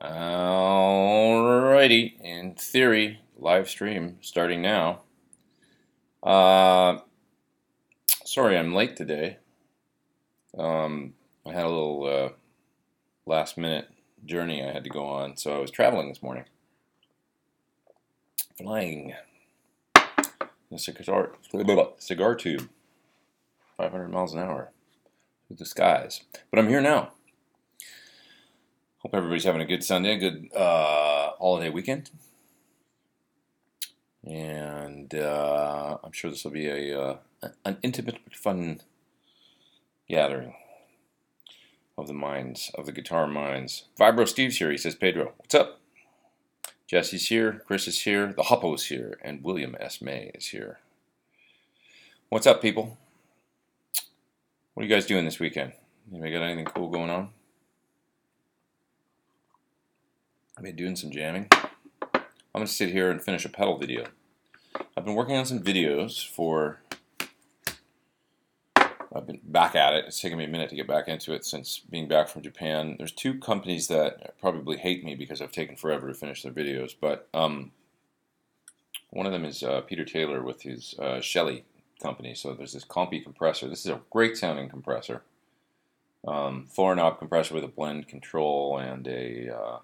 Alrighty, in theory, live stream starting now. Sorry I'm late today. I had a little last minute journey I had to go on, so I was traveling this morning. Flying in a cigar tube, 500 miles an hour through the skies. But I'm here now. Hope everybody's having a good Sunday, a good holiday weekend. And I'm sure this will be an intimate but fun gathering of the minds, of the guitar minds. Vibro Steve's here. He says, Pedro, what's up? Jesse's here, Chris is here, the Hoppo's here, and William S. May is here. What's up, people? What are you guys doing this weekend? Anybody got anything cool going on? I've been doing some jamming. I'm going to sit here and finish a pedal video. I've been working on some videos for... I've been back at it. It's taken me a minute to get back into it since being back from Japan. There's two companies that probably hate me because I've taken forever to finish their videos, but one of them is Peter Taylor with his Shelly company. So there's this Compy compressor. This is a great sounding compressor. 4-knob compressor with a blend control and a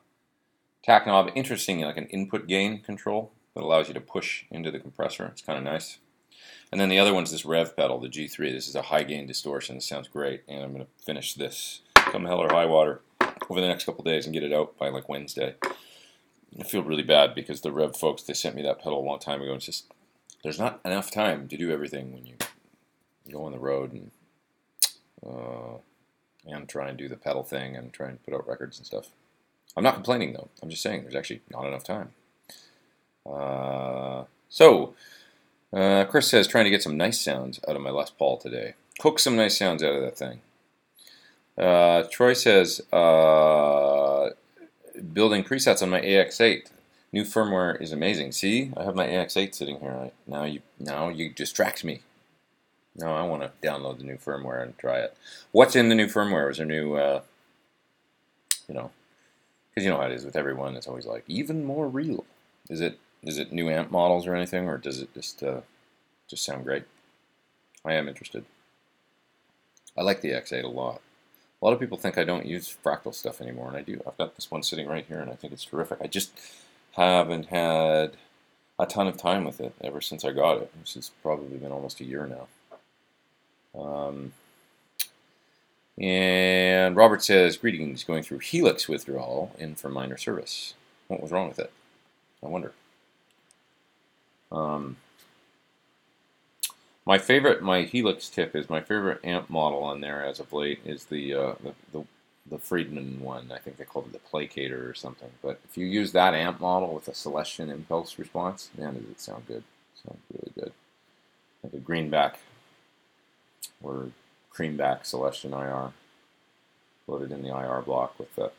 tack knob. Interesting, like an input gain control that allows you to push into the compressor. It's kind of nice. And then the other one's this Rev pedal, the G3. This is a high gain distortion. This sounds great. And I'm going to finish this come hell or high water over the next couple days and get it out by like Wednesday. I feel really bad because the Rev folks, they sent me that pedal a long time ago. It's just, there's not enough time to do everything when you go on the road and try and do the pedal thing and try and put out records and stuff. I'm not complaining though. I'm just saying there's actually not enough time. Chris says, trying to get some nice sounds out of my Les Paul today. Cook some nice sounds out of that thing. Troy says, building presets on my Ax8. New firmware is amazing. See, I have my Ax8 sitting here. Now you distract me. Now I want to download the new firmware and try it. What's in the new firmware? Is there new, because you know how it is with everyone. It's always like, even more real. Is it new amp models or anything, or does it just sound great? I am interested. I like the X8 a lot. A lot of people think I don't use fractal stuff anymore, and I do. I've got this one sitting right here, and I think it's terrific. I just haven't had a ton of time with it ever since I got it, which has probably been almost a year now. And Robert says, greetings, going through Helix withdrawal in for minor service. What was wrong with it? I wonder. My Helix tip is my favorite amp model on there as of late is the Friedman one. I think they called it the Placator or something. But if you use that amp model with a Celestion impulse response, man, does it sound good. It sounds really good. Like a greenback or creamback Celestion IR loaded in the IR block with that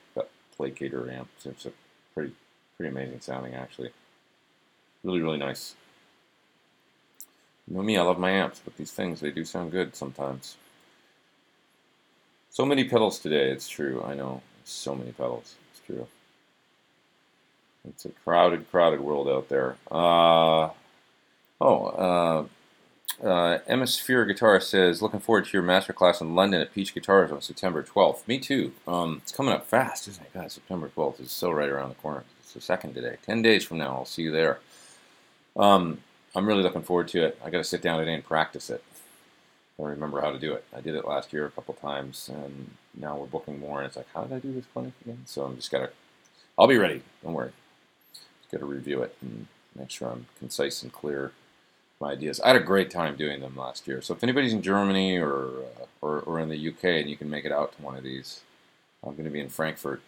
Placator amp. It's a pretty amazing sounding, actually. Really, really nice. You know me, I love my amps, but these things, they do sound good sometimes. So many pedals today, it's true, I know. So many pedals, it's true. It's a crowded world out there. Hemisphere Guitar says, looking forward to your masterclass in London at Peach Guitars on September 12th. Me too. It's coming up fast, isn't it? God, September 12th is so right around the corner. It's the second today. 10 days from now, I'll see you there. I'm really looking forward to it. I got to sit down today and practice it. I remember how to do it. I did it last year a couple times, and now we're booking more, and it's like, how did I do this clinic again? So I'm just I'll be ready. Don't worry. Just got to review it and make sure I'm concise and clear. My ideas. I had a great time doing them last year. So if anybody's in Germany or in the UK and you can make it out to one of these, I'm going to be in Frankfurt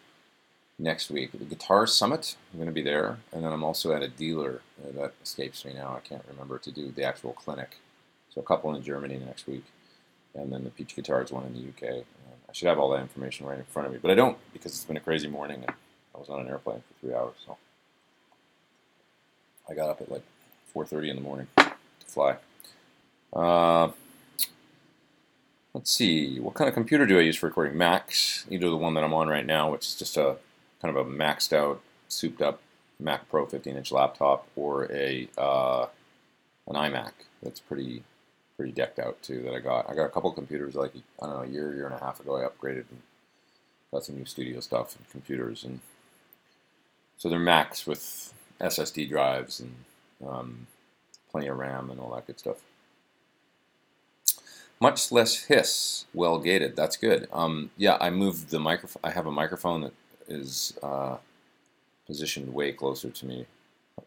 next week. The Guitar Summit, I'm going to be there. And then I'm also at a dealer that escapes me now. I can't remember to do the actual clinic. So a couple in Germany next week. And then the Peach Guitars one in the UK. I should have all that information right in front of me. But I don't, because it's been a crazy morning and I was on an airplane for 3 hours. So I got up at like 4:30 in the morning to fly. Let's see, what kind of computer do I use for recording? Max, either the one that I'm on right now, which is just a kind kind of a maxed out, souped up Mac Pro 15-inch laptop, or an iMac that's pretty decked out too. That I got a couple computers like, I don't know, a year and a half ago. I upgraded and got some new studio stuff and computers, and so they're Macs with SSD drives and plenty of RAM and all that good stuff. Much less hiss, well gated. That's good. Yeah, I moved the microphone. I have a microphone that is positioned way closer to me.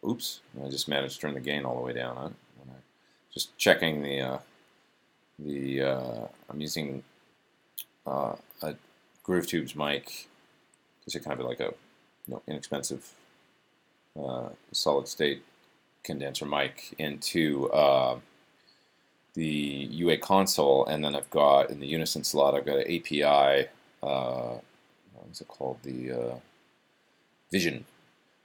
Oops! I just managed to turn the gain all the way down on it. Just checking I'm using a Groove Tubes mic. It's a kind of like a inexpensive solid state condenser mic into the UA console, and then I've got in the Unison slot I've got an API, what's it called, the Vision,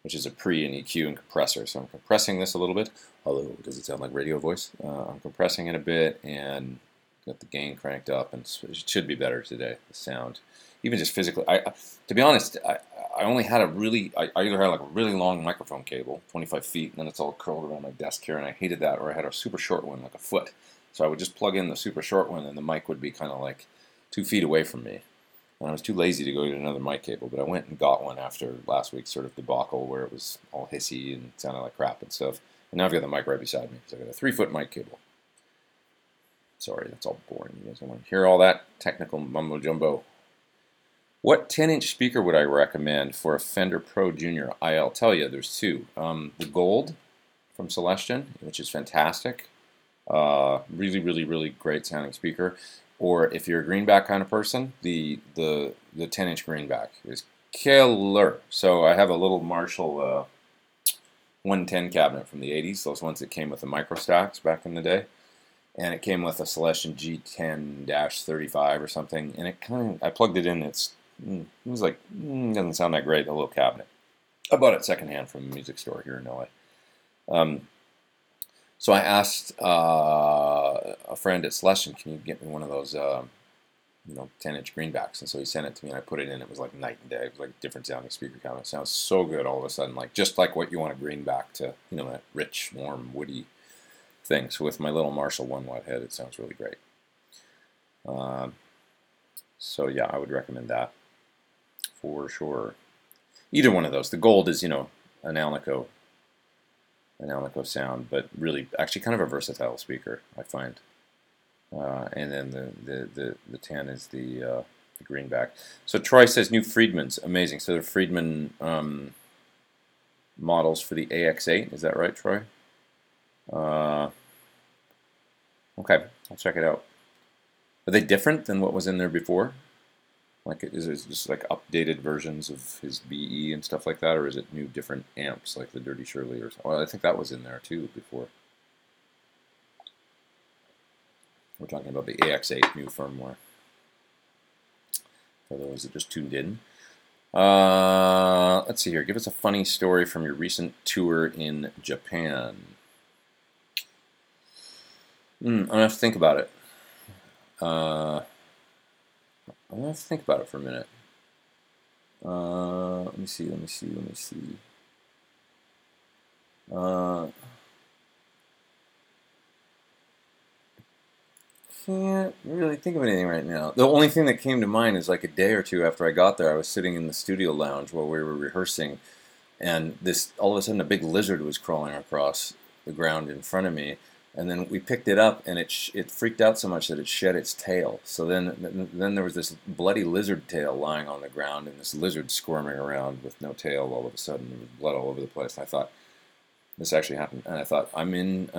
which is a pre and EQ and compressor. So I'm compressing this a little bit, although does it sound like radio voice? I'm compressing it a bit and got the gain cranked up, and it should be better today, the sound. Even just physically, to be honest, I only had I either had like a really long microphone cable, 25 feet, and then it's all curled around my desk here, and I hated that, or I had a super short one, like a foot. So I would just plug in the super short one, and the mic would be kind of like 2 feet away from me. And I was too lazy to go get another mic cable, but I went and got one after last week's sort of debacle where it was all hissy and sounded like crap and stuff. And now I've got the mic right beside me, because I've got a 3-foot mic cable. Sorry, that's all boring. You guys don't want to hear all that technical mumbo jumbo. What 10-inch speaker would I recommend for a Fender Pro Junior? I'll tell you, there's two. The Gold from Celestion, which is fantastic. Really, really, really great sounding speaker. Or if you're a greenback kind of person, the 10-inch greenback is killer. So I have a little Marshall 110 cabinet from the 80s, those ones that came with the micro stacks back in the day. And it came with a Celestion G10-35 or something. And it I plugged it in. It was like, doesn't sound that great, the little cabinet. I bought it secondhand from a music store here in LA. So I asked a friend at Celestion, can you get me one of those 10-inch greenbacks? And so he sent it to me, and I put it in. It was like night and day. It was like a different sounding speaker cabinet. It sounds so good all of a sudden, like just like what you want a greenback to, that rich, warm, woody thing. So with my little Marshall 1-watt head, it sounds really great. So yeah, I would recommend that for sure. Either one of those. The Gold is, an Alnico sound, but really, actually, kind of a versatile speaker, I find. And then the 10 is the greenback. So Troy says new Friedmans, amazing. So they're Friedman models for the AX8. Is that right, Troy? Okay, I'll check it out. Are they different than what was in there before? Like, is it just like updated versions of his BE and stuff like that, or is it new different amps like the Dirty Shirley or something? Well, I think that was in there too before. We're talking about the AX8 new firmware. For those that just tuned in. Let's see here. Give us a funny story from your recent tour in Japan. I'm gonna have to think about it. I'm gonna have to think about it for a minute. Let me see. Can't really think of anything right now. The only thing that came to mind is like a day or two after I got there, I was sitting in the studio lounge while we were rehearsing, and all of a sudden a big lizard was crawling across the ground in front of me. And then we picked it up, and it freaked out so much that it shed its tail. So then there was this bloody lizard tail lying on the ground, and this lizard squirming around with no tail all of a sudden. There was blood all over the place. And I thought, this actually happened. And I thought, I'm in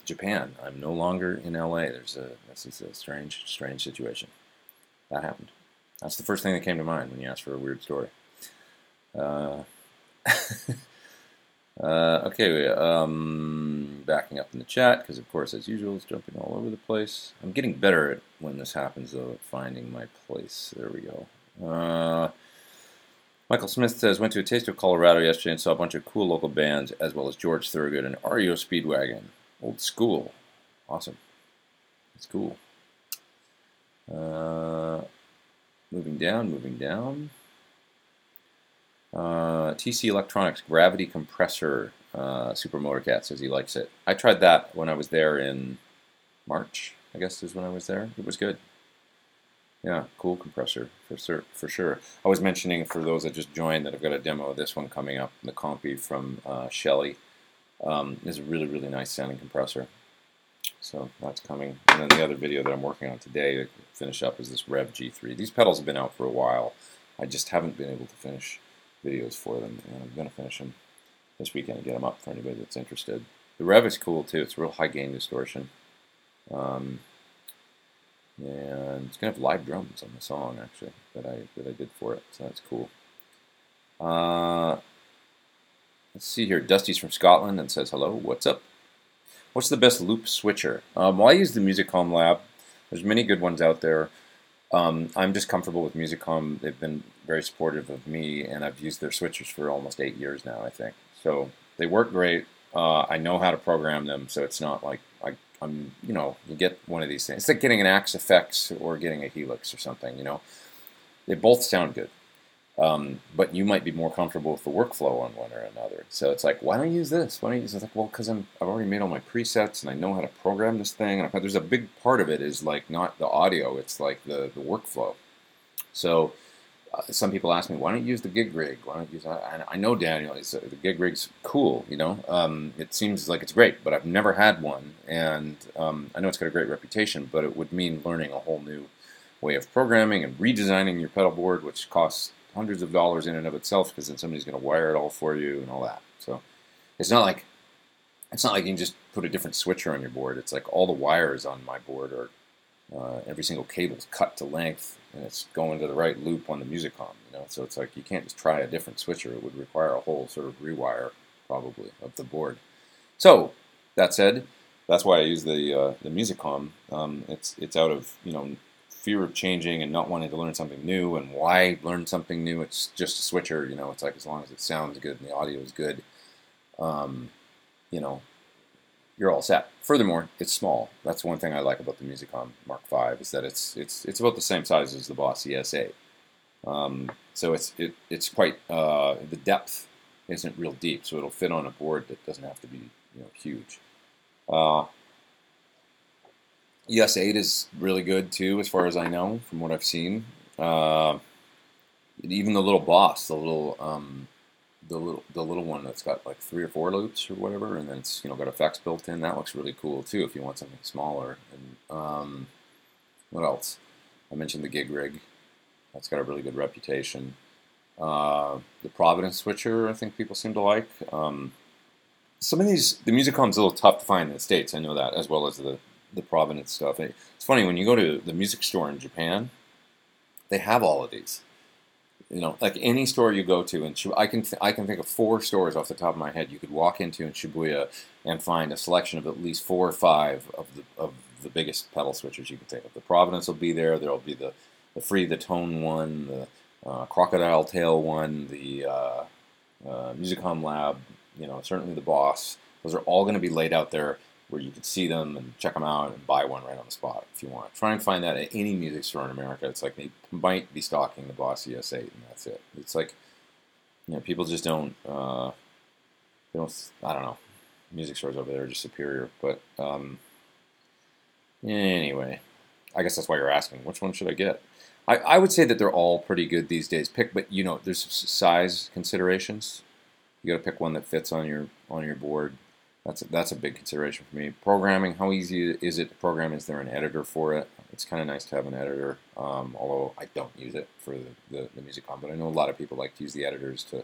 Japan. I'm no longer in LA. This is a strange situation. That happened. That's the first thing that came to mind when you asked for a weird story. Okay, backing up in the chat, because of course, as usual, it's jumping all over the place. I'm getting better at when this happens, though, at finding my place. There we go. Michael Smith says, went to a Taste of Colorado yesterday and saw a bunch of cool local bands, as well as George Thorogood and REO Speedwagon. Old school. Awesome. That's cool. Moving down. TC Electronics Gravity Compressor Super Motorcat says he likes it. I tried that when I was there in March, I guess is when I was there. It was good. Yeah, cool compressor for sure. I was mentioning for those that just joined that I've got a demo of this one coming up. The Compy from Shelly is a really, really nice sounding compressor. So that's coming. And then the other video that I'm working on today to finish up is this Rev G3. These pedals have been out for a while. I just haven't been able to finish videos for them, and I'm going to finish them this weekend and get them up for anybody that's interested. The Rev is cool too. It's a real high gain distortion. And it's going to have live drums on the song actually that I did for it, so that's cool. Let's see here. Dusty's from Scotland and says hello. What's up? What's the best loop switcher? Well, I use the Musicom Lab. There's many good ones out there. I'm just comfortable with Musicom. They've been very supportive of me, and I've used their switchers for almost 8 years now, I think. So they work great. I know how to program them, so it's not like I'm, you know, you get one of these things. It's like getting an Ax8 or getting a Helix or something, you know. They both sound good. But you might be more comfortable with the workflow on one or another. So it's like, why don't you use this? Why don't you use this? Like, well, because I've already made all my presets and I know how to program this thing. And there's a big part of it is like not the audio, it's like the workflow. So some people ask me, why don't you use the gig rig? Why don't you use? I know Daniel. The gig rig's cool, you know. It seems like it's great, but I've never had one, and I know it's got a great reputation, but it would mean learning a whole new way of programming and redesigning your pedal board, which costs hundreds of dollars in and of itself, because then somebody's going to wire it all for you and all that. So it's not like you can just put a different switcher on your board. It's like all the wires on my board are every single cable's cut to length, and it's going to the right loop on the Musicom. You know, so it's like you can't just try a different switcher. It would require a whole sort of rewire probably of the board. So that said, that's why I use the Musicom. It's out of, you know, fear of changing and not wanting to learn something new. And why learn something new? It's just a switcher, you know. It's like as long as it sounds good and the audio is good, you know, you're all set. Furthermore, it's small. That's one thing I like about the Musicom Mark V is that it's about the same size as the Boss ES8. So it's quite the depth isn't real deep, so it'll fit on a board that doesn't have to be, you know, huge. ES8 is really good too, as far as I know, from what I've seen. Even the little Boss, the little one that's got like 3 or 4 loops or whatever, and then it's, you know, got effects built in. That looks really cool too if you want something smaller. And what else? I mentioned the gig rig. That's got a really good reputation. The Providence switcher, I think people seem to like. Some of these, the Musicom's a little tough to find in the States. I know that, as well as the Providence stuff. It's funny, when you go to the music store in Japan, they have all of these. You know, like any store you go to, and I can think of 4 stores off the top of my head you could walk into in Shibuya and find a selection of at least 4 or 5 of the biggest pedal switchers you can think of. The Providence will be there. There'll be the the Tone one, the Crocodile Tail one, the Musicom Lab. You know, certainly the Boss. Those are all going to be laid out there where you can see them and check them out and buy one right on the spot if you want. Try and find that at any music store in America. It's like they might be stocking the Boss ES8 and that's it. It's like, you know, people just don't, I don't know. Music stores over there are just superior. But anyway, I guess that's why you're asking, which one should I get? I would say that they're all pretty good these days. But you know, there's size considerations. You got to pick one that fits on your board. That's a big consideration for me. Programming, how easy is it to program? Is there an editor for it? It's kind of nice to have an editor, although I don't use it for the Musicom. But I know a lot of people like to use the editors to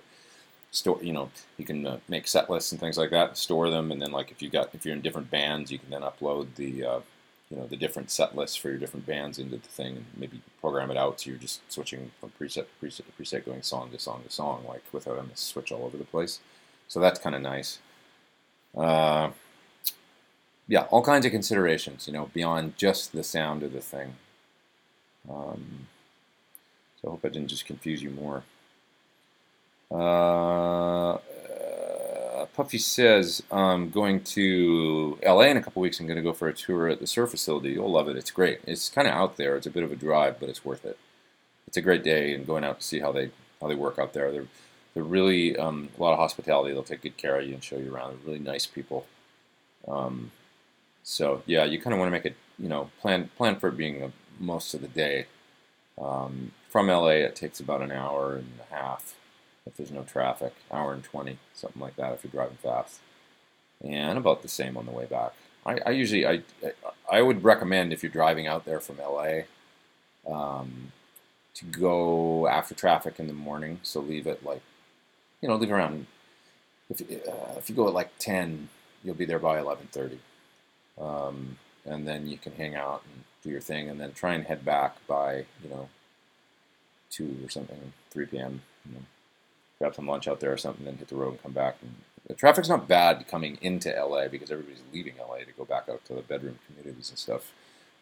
store. You know, you can make set lists and things like that, and store them, and then like if you're in different bands, you can then upload the the different set lists for your different bands into the thing, and maybe program it out so you're just switching from preset to preset, going song to song to song, like without having to switch all over the place. So that's kind of nice. Yeah, all kinds of considerations, you know, beyond just the sound of the thing. So I hope I didn't just confuse you more. Puffy says, I'm going to LA in a couple weeks. I'm going to go for a tour at the Surf facility. You'll love it. It's great. It's kind of out there. It's a bit of a drive, but it's worth it. It's a great day, and going out to see how they work out there. they're really a lot of hospitality. They'll take good care of you and show you around. They're really nice people. So yeah, you kind of want to make it, plan for it being most of the day. From LA, it takes about an hour and a half if there's no traffic, hour and 20, something like that if you're driving fast, and about the same on the way back. I would recommend if you're driving out there from LA to go after traffic in the morning. So leave it leave around. If you go at like 10, you'll be there by 11:30, and then you can hang out and do your thing, and then try and head back by 2 or something, 3 p.m. Grab some lunch out there or something, then hit the road and come back. And the traffic's not bad coming into LA because everybody's leaving LA to go back out to the bedroom communities and stuff.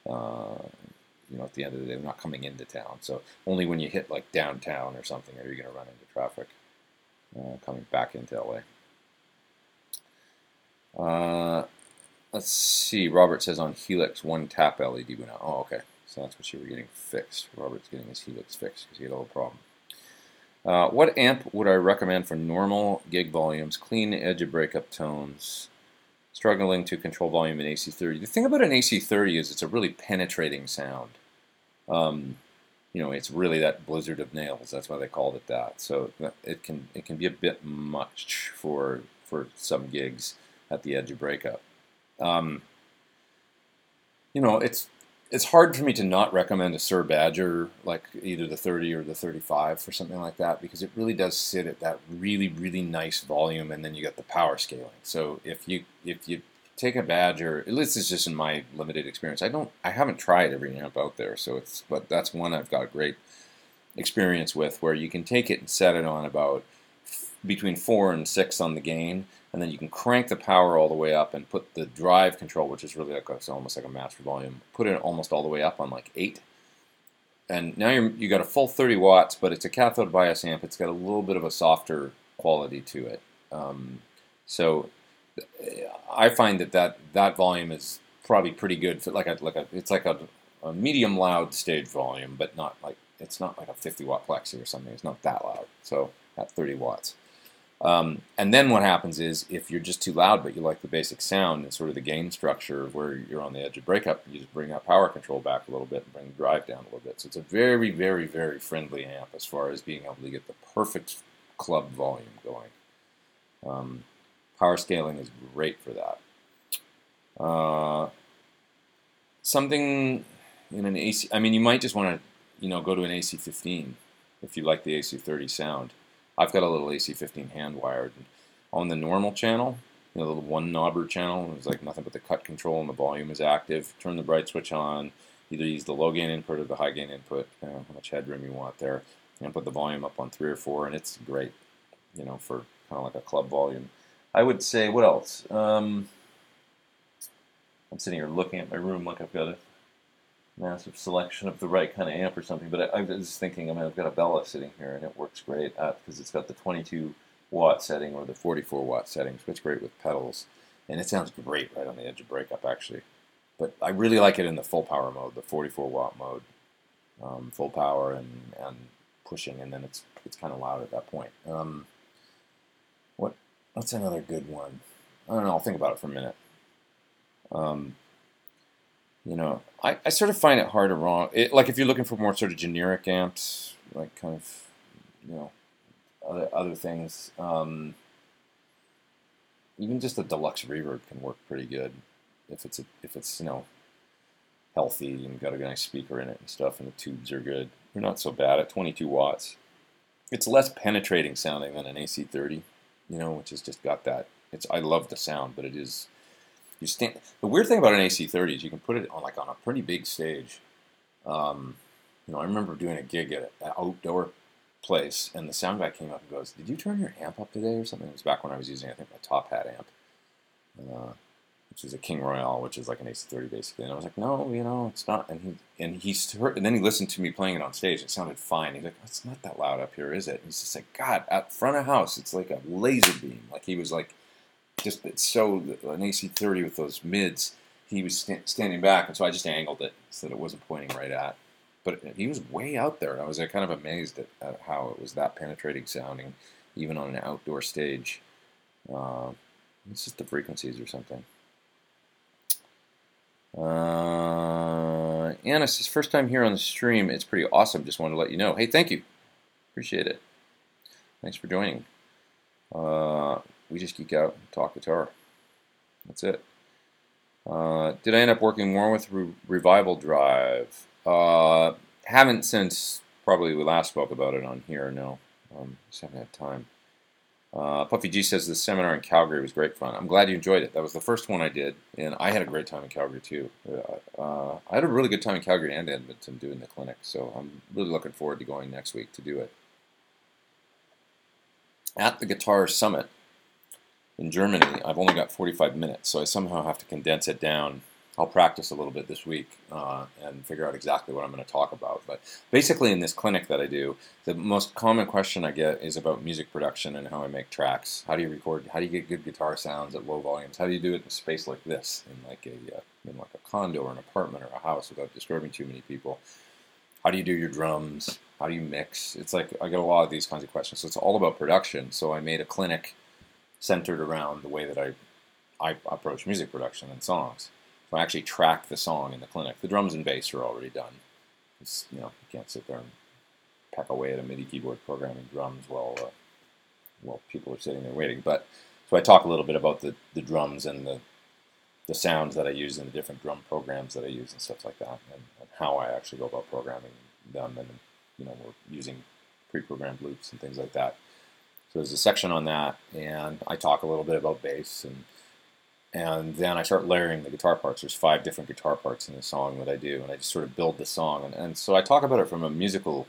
At the end of the day, they're not coming into town. So only when you hit like downtown or something are you going to run into traffic coming back into LA. Let's see. Robert says on Helix, 1 tap LED went out. Oh, okay. So that's what you were getting fixed. Robert's getting his Helix fixed because he had a little problem. What amp would I recommend for normal gig volumes, clean edge of breakup tones, struggling to control volume in AC30? The thing about an AC30 is it's a really penetrating sound. It's really that blizzard of nails. That's why they called it that. So it can be a bit much for some gigs at the edge of breakup. It's hard for me to not recommend a Sir Badger, like either the 30 or the 35 for something like that, because it really does sit at that really, really nice volume, and then you got the power scaling. So if you take a Badger, at least it's just in my limited experience. I haven't tried every amp out there, but that's one I've got great experience with, where you can take it and set it on about between 4 and 6 on the gain, and then you can crank the power all the way up and put the drive control, which is really it's almost like a master volume, put it almost all the way up on like 8. And now you got a full 30 watts, but it's a cathode bias amp. It's got a little bit of a softer quality to it. So I find that volume is probably pretty good for it's like a medium loud stage volume, but it's not like a 50 watt plexi or something. It's not that loud. So at 30 watts. And then what happens is, if you're just too loud but you like the basic sound and sort of the gain structure where you're on the edge of breakup, you just bring that power control back a little bit and bring the drive down a little bit. So it's a very, very, very friendly amp as far as being able to get the perfect club volume going. Power scaling is great for that. Something in an AC, you might just want to, go to an AC15 if you like the AC30 sound. I've got a little AC15 hand wired on the normal channel, the little one knobber channel. It's like nothing but the cut control, and the volume is active. Turn the bright switch on. Either use the low gain input or the high gain input, depending on how much headroom you want there, and put the volume up on 3 or 4, and it's great, for kind of like a club volume. I would say, what else? I'm sitting here looking at my room like I've got a massive selection of the right kind of amp or something, but I was thinking, I've got a Bella sitting here, and it works great because it's got the 22 watt setting or the 44 watt setting, so it's great with pedals, and it sounds great right on the edge of breakup, actually. But I really like it in the full power mode, the 44 watt mode, full power and pushing, and then it's kind of loud at that point. What's another good one? I don't know, I'll think about it for a minute. I sort of find it hard or wrong. Like if you're looking for more sort of generic amps, like kind of, other things, even just a deluxe reverb can work pretty good if it's healthy and got a nice speaker in it and stuff, and the tubes are good. They're not so bad at 22 watts. It's less penetrating sounding than an AC30, which has just got that. I love the sound, but it is. The weird thing about an AC30 is you can put it on a pretty big stage. I remember doing a gig at an outdoor place, and the sound guy came up and goes, "Did you turn your amp up today or something?" It was back when I was using, I think, my Top Hat amp, which is a King Royale, which is like an AC30 basically. And I was like, "No, it's not." And then he listened to me playing it on stage. It sounded fine. He's like, "It's not that loud up here, is it?" And he's just like, "God, at front of house, it's like a laser beam." Like he was like. It's so an AC30 with those mids, he was standing back, and so I just angled it so that it wasn't pointing right at. But he was way out there, and I was kind of amazed at how it was that penetrating sounding, even on an outdoor stage. It's just the frequencies or something. Anna says, first time here on the stream. It's pretty awesome. Just wanted to let you know. Hey, thank you. Appreciate it. Thanks for joining. We just geek out and talk guitar. That's it. Did I end up working more with Revival Drive? Haven't since probably we last spoke about it on here. No, just haven't had time. Puffy G says the seminar in Calgary was great fun. I'm glad you enjoyed it. That was the first one I did, and I had a great time in Calgary too. I had a really good time in Calgary and Edmonton doing the clinic, so I'm really looking forward to going next week to do it. At the Guitar Summit in Germany, I've only got 45 minutes, so I somehow have to condense it down. I'll practice a little bit this week and figure out exactly what I'm going to talk about. But basically in this clinic that I do, the most common question I get is about music production and how I make tracks. How do you record? How do you get good guitar sounds at low volumes? How do you do it in a space like this, in like a condo or an apartment or a house without disturbing too many people? How do you do your drums? How do you mix? It's like I get a lot of these kinds of questions. So it's all about production. So I made a clinic centered around the way that I approach music production and songs. So I actually track the song in the clinic. The drums and bass are already done. It's, you can't sit there and peck away at a MIDI keyboard programming drums while people are sitting there waiting. But so I talk a little bit about the drums and the sounds that I use in the different drum programs that I use and stuff like that, and how I actually go about programming them. And we're using pre-programmed loops and things like that. So there's a section on that, and I talk a little bit about bass, and then I start layering the guitar parts. There's 5 different guitar parts in the song that I do, and I just sort of build the song. And so I talk about it from a musical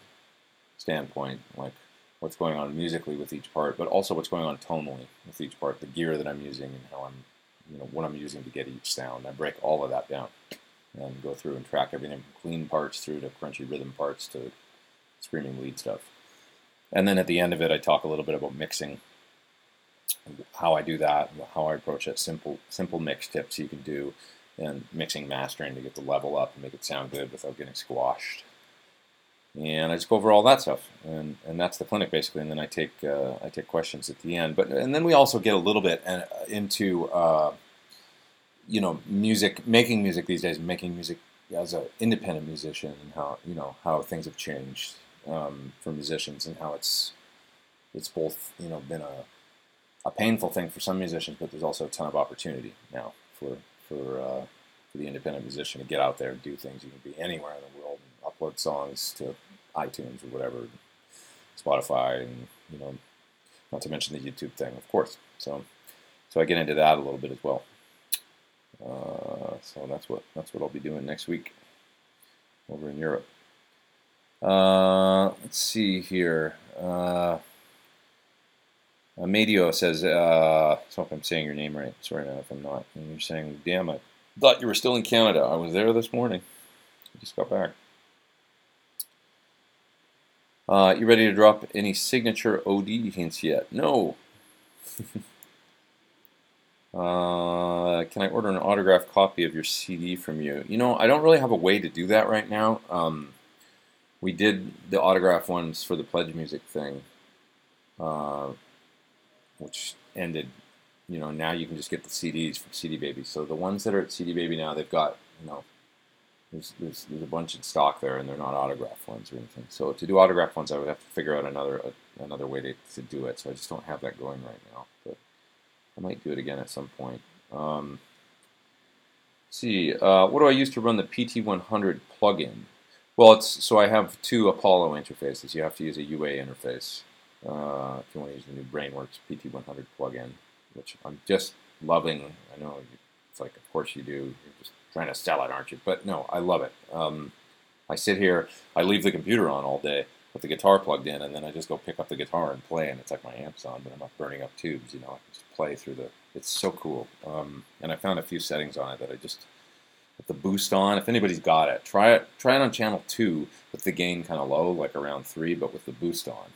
standpoint, like what's going on musically with each part, but also what's going on tonally with each part, the gear that I'm using, and how what I'm using to get each sound. I break all of that down and go through and track everything from clean parts through to crunchy rhythm parts to screaming lead stuff. And then at the end of it, I talk a little bit about mixing, how I do that, how I approach it, simple mix tips you can do, and mixing, mastering to get the level up and make it sound good without getting squashed. And I just go over all that stuff, and that's the clinic basically. And then I take questions at the end. And then we also get a little bit into making music these days, making music as an independent musician, and how things have changed for musicians, and how it's both been a painful thing for some musicians, but there's also a ton of opportunity now for the independent musician to get out there and do things. You can be anywhere in the world and upload songs to iTunes or whatever, Spotify, and not to mention the YouTube thing, of course. So I get into that a little bit as well. So that's what I'll be doing next week over in Europe. Let's see here. Madio says, I hope I'm saying your name right. Sorry, man, if I'm not. And you're saying, damn, I thought you were still in Canada. I was there this morning. I just got back. You ready to drop any signature OD hints yet? No. Can I order an autographed copy of your CD from you? I don't really have a way to do that right now. We did the autograph ones for the Pledge Music thing, which ended. Now you can just get the CDs from CD Baby. So the ones that are at CD Baby now, they've got, there's a bunch in stock there, and they're not autograph ones or anything. So to do autograph ones, I would have to figure out another way to do it. So I just don't have that going right now. But I might do it again at some point. Let's see, what do I use to run the PT100 plugin? Well, so I have 2 Apollo interfaces. You have to use a UA interface if you want to use the new Brainworks PT100 plugin, which I'm just loving. I know it's like, of course you do. You're just trying to sell it, aren't you? But no, I love it. I sit here, I leave the computer on all day with the guitar plugged in, and then I just go pick up the guitar and play, and it's like my amp's on, but I'm not burning up tubes. I can just play through it's so cool. And I found a few settings on it that I just, with the boost on, if anybody's got it, try it on channel 2 with the gain kind of low, like around 3, but with the boost on.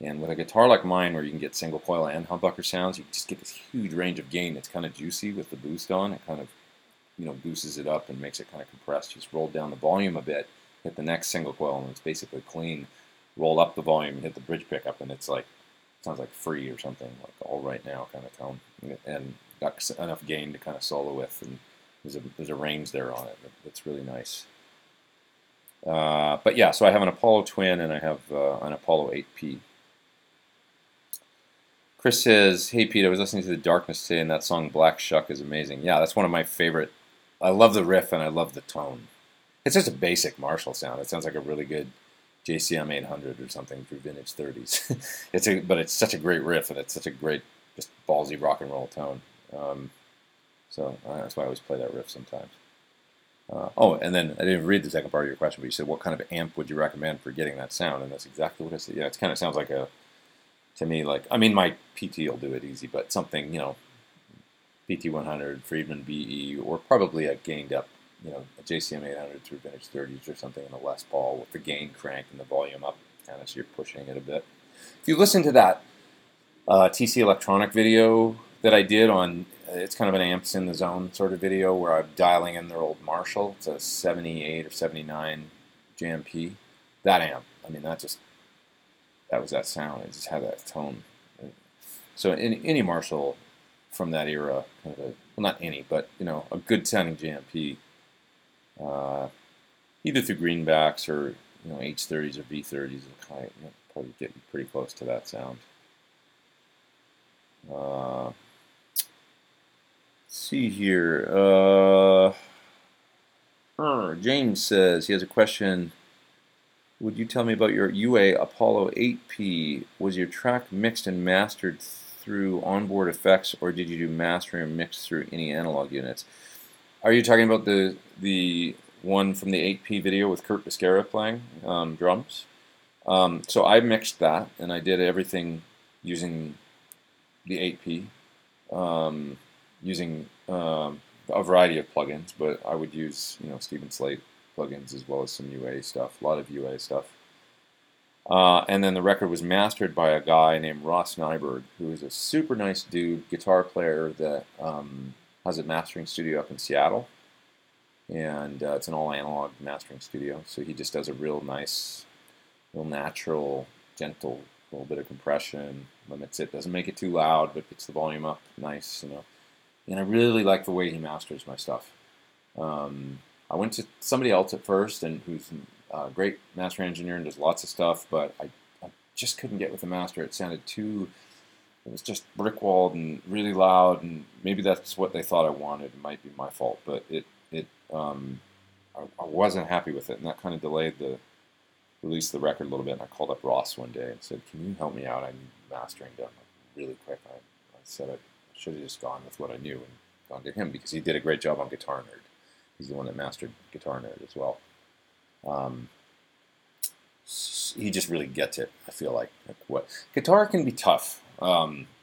And with a guitar like mine, where you can get single coil and humbucker sounds, you can just get this huge range of gain. It's kind of juicy with the boost on. It kind of, boosts it up and makes it kind of compressed. Just roll down the volume a bit, hit the next single coil, and it's basically clean. Roll up the volume and hit the bridge pickup, and it's sounds like free or something, like all right now kind of tone, and got enough gain to kind of solo with, and there's a range there on it that's really nice. But yeah, so I have an Apollo Twin and I have an Apollo 8P. Chris says, "Hey Pete, I was listening to The Darkness today, and that song Black Shuck is amazing." Yeah, that's one of my favorite. I love the riff and I love the tone. It's just a basic Marshall sound. It sounds like a really good JCM 800 or something through vintage 30s. But it's such a great riff, and it's such a great, just ballsy rock and roll tone. So that's why I always play that riff sometimes. Oh, and then I didn't read the second part of your question, but you said, what kind of amp would you recommend for getting that sound? And that's exactly what I said. Yeah, it kind of sounds like to me, like, I mean, my PT will do it easy, but something, PT 100, Friedman BE, or probably a gained up, a JCM 800 through vintage 30s or something in a Les Paul with the gain cranked and the volume up, kind of, so you're pushing it a bit. If you listen to that TC Electronic video that I did on, it's kind of an amps in the zone sort of video where I'm dialing in their old Marshall. It's a 78 or 79 JMP. That amp, I mean, that was that sound. It just had that tone. So any Marshall from that era, kind of well, not any, but a good sounding JMP, either through greenbacks or H30s or V30s, will probably get you pretty close to that sound. Let's see here. James says he has a question. Would you tell me about your UA Apollo 8P? Was your track mixed and mastered through onboard effects, or did you do mastering or mix through any analog units? Are you talking about the one from the 8P video with Kurt Biscara playing drums? So I mixed that, and I did everything using the 8P, using a variety of plugins, but I would use Stephen Slate plugins as well as some UA stuff, a lot of UA stuff. And then the record was mastered by a guy named Ross Nyberg, who is a super nice dude, guitar player that has a mastering studio up in Seattle. And it's an all-analog mastering studio, so he just does a real nice, real natural, gentle, little bit of compression, limits it, doesn't make it too loud, but gets the volume up nice, And I really like the way he masters my stuff. I went to somebody else at first, and who's a great master engineer and does lots of stuff, but I just couldn't get with the master. It sounded it was just brick-walled and really loud, and maybe that's what they thought I wanted. It might be my fault, but I wasn't happy with it, and that kind of delayed the release of the record a little bit. And I called up Ross one day and said, "Can you help me out? I need mastering done really quick." I said I should have just gone with what I knew and gone to him because he did a great job on Guitar Nerd. He's the one that mastered Guitar Nerd as well. He just really gets it. I feel like what guitar can be tough.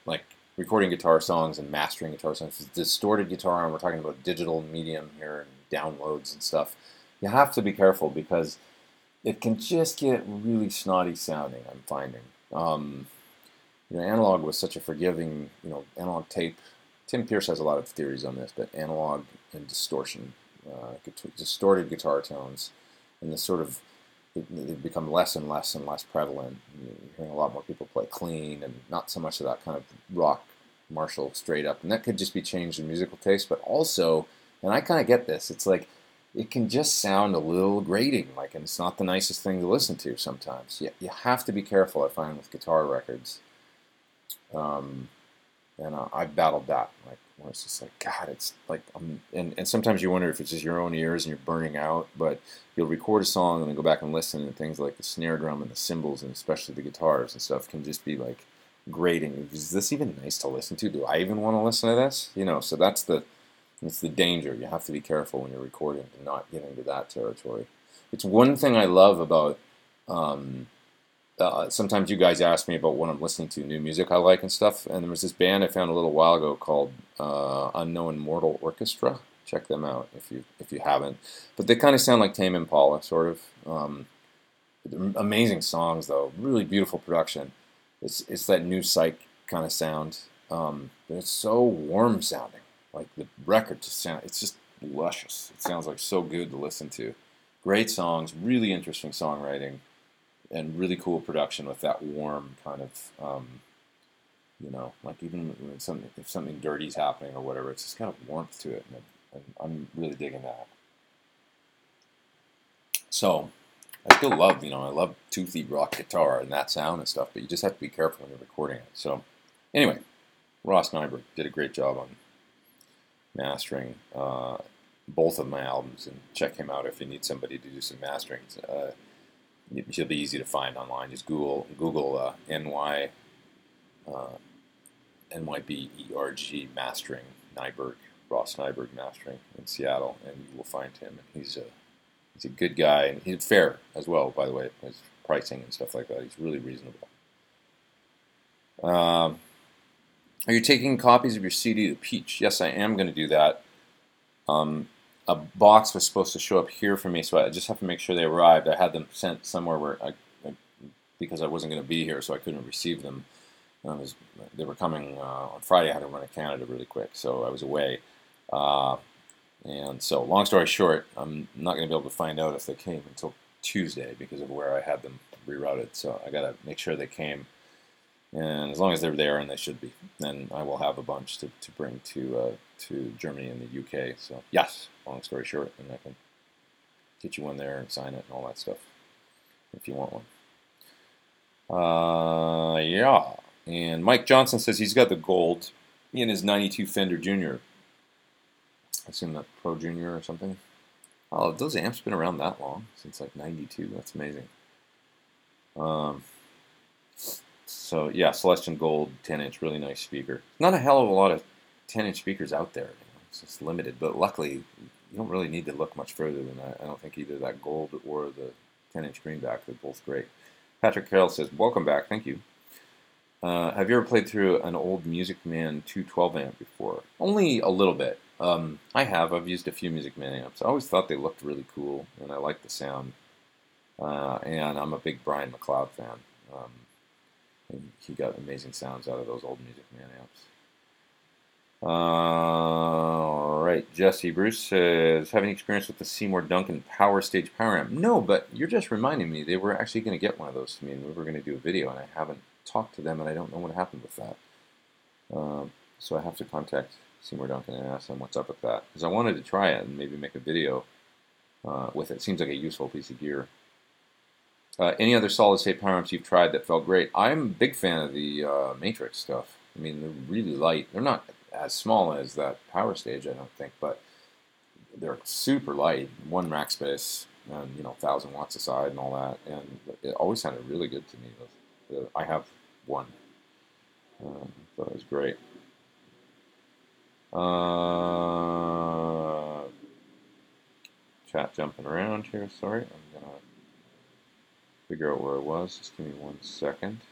Like recording guitar songs and mastering guitar songs. It's distorted guitar, and we're talking about digital medium here and downloads and stuff. You have to be careful because it can just get really snotty sounding. I'm finding. Analog was such a forgiving. Analog tape. Tim Pierce has a lot of theories on this, but analog and distortion, distorted guitar tones, and this sort of they become less and less and less prevalent. You're hearing a lot more people play clean and not so much of that kind of rock Marshall straight up. And that could just be changed in musical taste, but also, and I kind of get this, it's like it can just sound a little grating, and it's not the nicest thing to listen to sometimes. You have to be careful, I find, with guitar records. And I've battled that, where it's just like, God, it's like, and sometimes you wonder if it's just your own ears and you're burning out, but you'll record a song and then go back and listen, and things like the snare drum and the cymbals, and especially the guitars and stuff, can just be like grating. Is this even nice to listen to? Do I even want to listen to this? So it's the danger. You have to be careful when you're recording to not get into that territory. It's one thing I love about, sometimes you guys ask me about what I'm listening to, new music I like and stuff, and there was this band I found a little while ago called Unknown Mortal Orchestra. Check them out if you haven't. But they kind of sound like Tame Impala, sort of. Amazing songs, though. Really beautiful production. It's that new psych kind of sound, but it's so warm sounding. Like the record it's just luscious. It sounds like so good to listen to. Great songs, really interesting songwriting, and really cool production with that warm kind of You know, like even when if something dirty's happening or whatever, it's just kind of warmth to it, and I'm really digging that. So I still love, I love toothy rock guitar and that sound and stuff, but you just have to be careful when you're recording it. So anyway, Ross Nyberg did a great job on mastering both of my albums, and check him out if you need somebody to do some mastering. He'll be easy to find online. Just Google NYBERG mastering, Nyberg, Ross Nyberg mastering in Seattle, and you will find him. And he's a good guy, and he's fair as well, by the way, his pricing and stuff like that. He's really reasonable. Are you taking copies of your CD to Peach? Yes, I am going to do that. A box was supposed to show up here for me, so I just have to make sure they arrived. I had them sent somewhere where because I wasn't going to be here, so I couldn't receive them. They were coming on Friday. I had to run to Canada really quick, so I was away. And so, long story short, I'm not going to be able to find out if they came until Tuesday because of where I had them rerouted. So I got to make sure they came. And as long as they're there, and they should be, then I will have a bunch to bring to Germany and the UK. So yes, long story short, and I can get you one there and sign it and all that stuff if you want one. Yeah. And Mike Johnson says he's got the gold in his 92 Fender Junior. I assume that Pro Junior or something. Oh, those amps been around that long, since like 92. That's amazing. So yeah, Celestion Gold 10-inch, really nice speaker. Not a hell of a lot of 10-inch speakers out there. It's just limited, but luckily you don't really need to look much further than that. I don't think either that gold or the 10-inch greenback, they're both great. Patrick Carroll says, welcome back, thank you. Have you ever played through an old Music Man 212 amp before? Only a little bit. I have. I've used a few Music Man amps. I always thought they looked really cool, and I like the sound. And I'm a big Brian McLeod fan. And he got amazing sounds out of those old Music Man amps. All right, Jesse Bruce says, having experience with the Seymour Duncan Power Stage Power Amp? No, but you're just reminding me they were actually going to get one of those to me, and we were going to do a video, and I haven't talked to them, and I don't know what happened with that. So I have to contact Seymour Duncan and ask them what's up with that, because I wanted to try it and maybe make a video with it. Seems like a useful piece of gear. Any other solid-state power amps you've tried that felt great? I'm a big fan of the Matrix stuff. I mean, they're really light. They're not as small as that Power Stage, I don't think, but they're super light. One rack space, and 1,000 watts aside and all that, and it always sounded really good to me. I have one. Thought it was great. Chat jumping around here. Sorry, I'm gonna figure out where I was. Just give me 1 second.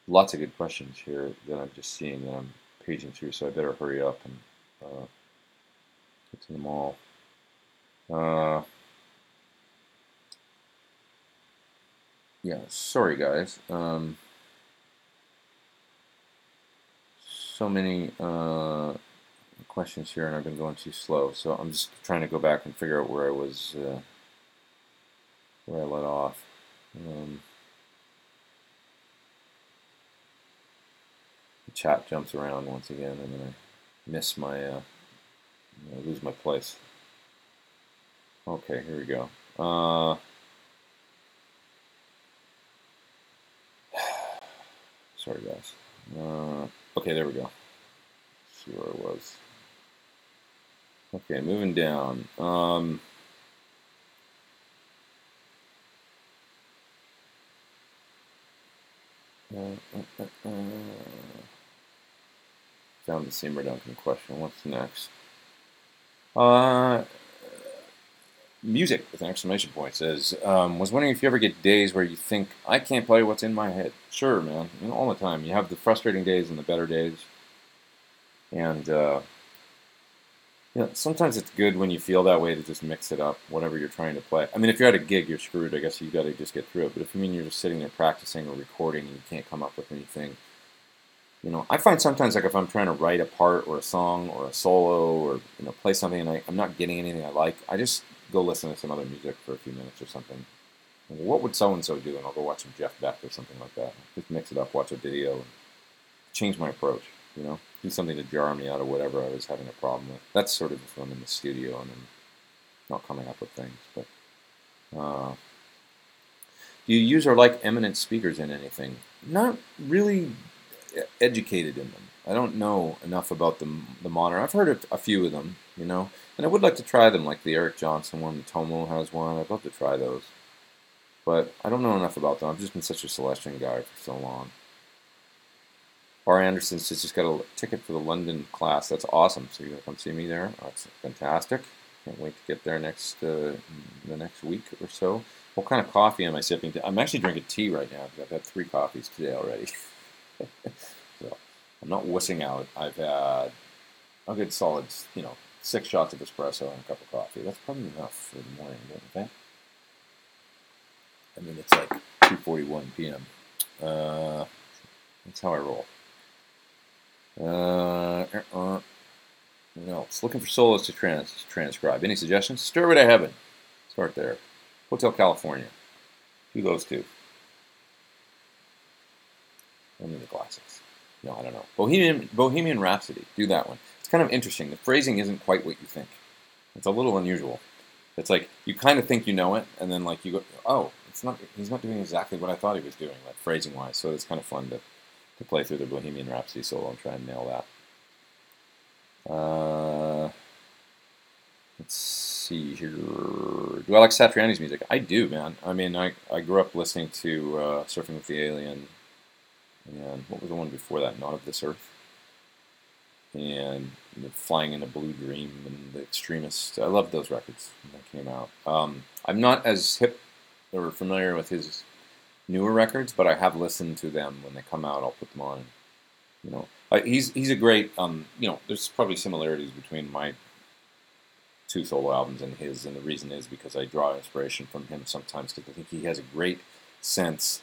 Lots of good questions here that I'm just seeing that I'm paging through, so I better hurry up and get to them all. Yeah, sorry guys. So many questions here, and I've been going too slow. So I'm just trying to go back and figure out where I was, where I let off. The chat jumps around once again, and then I miss my, I lose my place. Okay, here we go. Sorry, guys. Okay, there we go. Let's see where I was. Okay, moving down. Found the Seymour Duncan question. What's next? Music with an exclamation point says, was wondering if you ever get days where you think, I can't play what's in my head. Sure, man. All the time. You have the frustrating days and the better days. And, sometimes it's good when you feel that way to just mix it up, whatever you're trying to play. I mean, if you're at a gig, you're screwed. I guess you got to just get through it. But if you're just sitting there practicing or recording and you can't come up with anything, I find sometimes, like if I'm trying to write a part or a song or a solo or play something and I'm not getting anything I like, I just go listen to some other music for a few minutes or something, what would so-and-so do? And I'll go watch some Jeff Beck or something like that. Just mix it up, watch a video, and change my approach, you know? Do something to jar me out of whatever I was having a problem with. That's sort of if I'm in the studio and I'm not coming up with things. But do you use or like eminent speakers in anything? Not really educated in them. I don't know enough about the modern. I've heard of a few of them, you know, and I would like to try them, like the Eric Johnson one. The Tomo has one. I'd love to try those, but I don't know enough about them. I've just been such a Celestion guy for so long. Bar Anderson's just got a ticket for the London class. That's awesome. So you're gonna come see me there. That's fantastic. Can't wait to get there the next week or so. What kind of coffee am I sipping? I'm actually drinking tea right now because I've had 3 coffees today already. So I'm not wussing out. I've had a good solid, 6 shots of espresso and a cup of coffee. That's probably enough for the morning, don't you think? I mean, it's like 2:41 p.m. That's how I roll. What else? Looking for solos to transcribe. Any suggestions? Stairway to Heaven. Start there. Hotel California. Do those 2. Only the classics. No, I don't know. Bohemian Rhapsody. Do that one. It's kind of interesting. The phrasing isn't quite what you think. It's a little unusual. It's like you kind of think you know it, and then like you go, oh, it's not. He's not doing exactly what I thought he was doing, like phrasing wise. So it's kind of fun to play through the Bohemian Rhapsody solo and try and nail that. Let's see here. Do I like Satriani's music? I do, man. I mean, I grew up listening to Surfing with the Alien, and what was the one before that? Not of This Earth, and Flying in a Blue Dream, and The Extremist. I loved those records when they came out. I'm not as hip or familiar with his newer records, but I have listened to them when they come out. I'll put them on. He's a great. There's probably similarities between my 2 solo albums and his, and the reason is because I draw inspiration from him sometimes because I think he has a great sense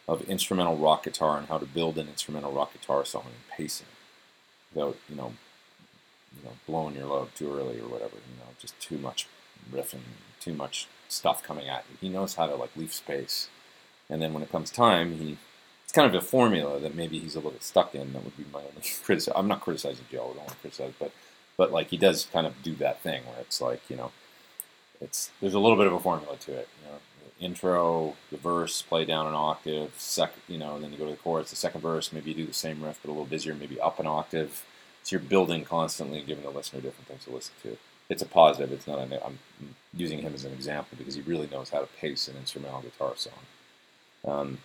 of instrumental rock guitar and how to build an instrumental rock guitar song and pacing without blowing your load too early or whatever. Just too much riffing, too much stuff coming at you. He knows how to like leave space, and then when it comes time, it's kind of a formula that maybe he's a little stuck in. That would be my only criticism. I'm not criticizing Joe. I don't want to criticize, but like he does kind of do that thing where it's like, there's a little bit of a formula to it. The intro, the verse, play down an octave, and then you go to the chorus, the second verse, maybe you do the same riff but a little busier, maybe up an octave. So you're building constantly, giving the listener different things to listen to. It's a positive. It's not. I'm using him as an example because he really knows how to pace an instrumental guitar song.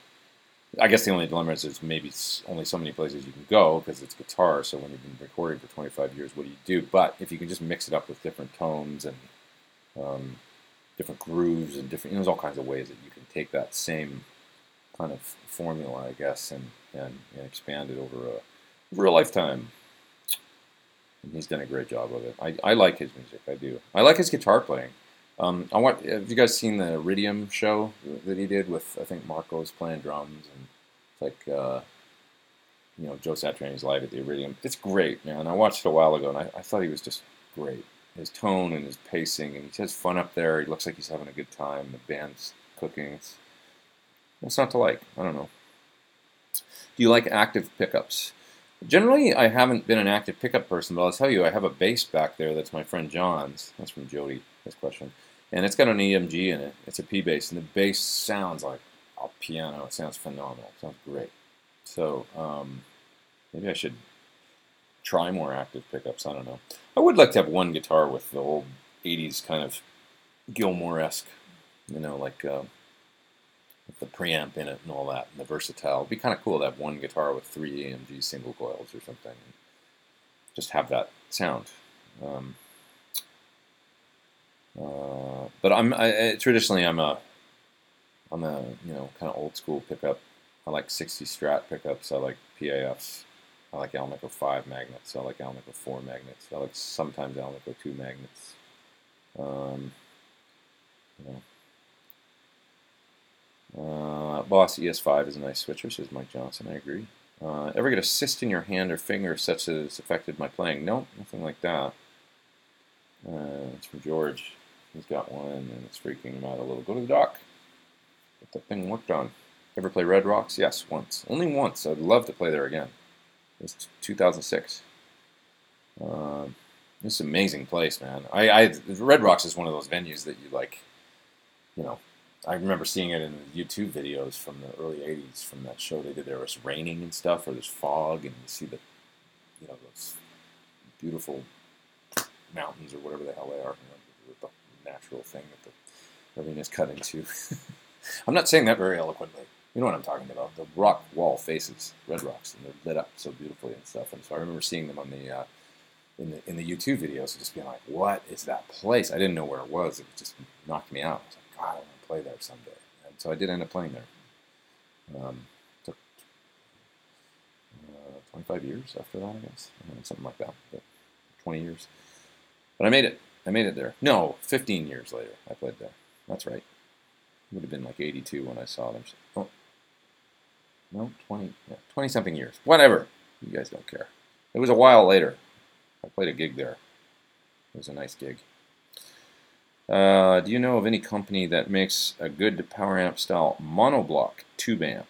I guess the only dilemma is there's maybe only so many places you can go because it's guitar. So when you've been recording for 25 years, what do you do? But if you can just mix it up with different tones and different grooves and different, there's all kinds of ways that you can take that same kind of formula, I guess, and expand it over a lifetime. And he's done a great job of it. I like his music. I do. I like his guitar playing. Have you guys seen the Iridium show that he did with, I think Marco's playing drums, and it's like, Joe Satriani's live at the Iridium. It's great, man. I watched it a while ago, and I thought he was just great. His tone and his pacing, and he has fun up there. He looks like he's having a good time. The band's cooking. It's not to like. I don't know. Do you like active pickups? Generally, I haven't been an active pickup person, but I'll tell you, I have a bass back there that's my friend John's. That's from Jody, this question. And it's got an EMG in it. It's a P bass, and the bass sounds like a piano. It sounds phenomenal. It sounds great. So maybe I should try more active pickups. I don't know. I would like to have one guitar with the old 80s kind of Gilmore-esque, like with the preamp in it and all that, and the versatile. It'd be kind of cool to have one guitar with 3 AMG single coils or something. And just have that sound. But traditionally I'm a kind of old school pickup. I like 60 Strat pickups. I like PAFs. I like Alnico 5 magnets. I like Alnico 4 magnets. I like sometimes Alnico 2 magnets. Boss ES5 is a nice switcher, says Mike Johnson. I agree. Ever get a cyst in your hand or finger such that it's affected my playing? No, nothing like that. It's from George. He's got one, and it's freaking him out a little. Go to the doc. get that thing worked on. Ever play Red Rocks? Yes, once. Only once. I'd love to play there again. It was 2006. This is an amazing place, man. Red Rocks is one of those venues that you like, you know, I remember seeing it in the YouTube videos from the early 80s from that show they did. There was raining and stuff, or there's fog, and you see the, you know, those beautiful mountains or whatever the hell they are, you know, the natural thing that everything is cut into. I'm not saying that very eloquently. You know what I'm talking about. The rock wall faces Red Rocks, and they're lit up so beautifully and stuff. And so I remember seeing them on the in the YouTube videos and just being like, what is that place? I didn't know where it was. It just knocked me out. I was like, God, I want to play there someday. And so I did end up playing there. Took 25 years after that, I guess. Something like that. But 20 years. But I made it. I made it there. No, 15 years later I played there. That's right. It would have been like 82 when I saw them. Oh, no, 20, yeah, 20-something years. Whatever. You guys don't care. It was a while later. I played a gig there. It was a nice gig. Do you know of any company that makes a good power amp style monoblock tube amp?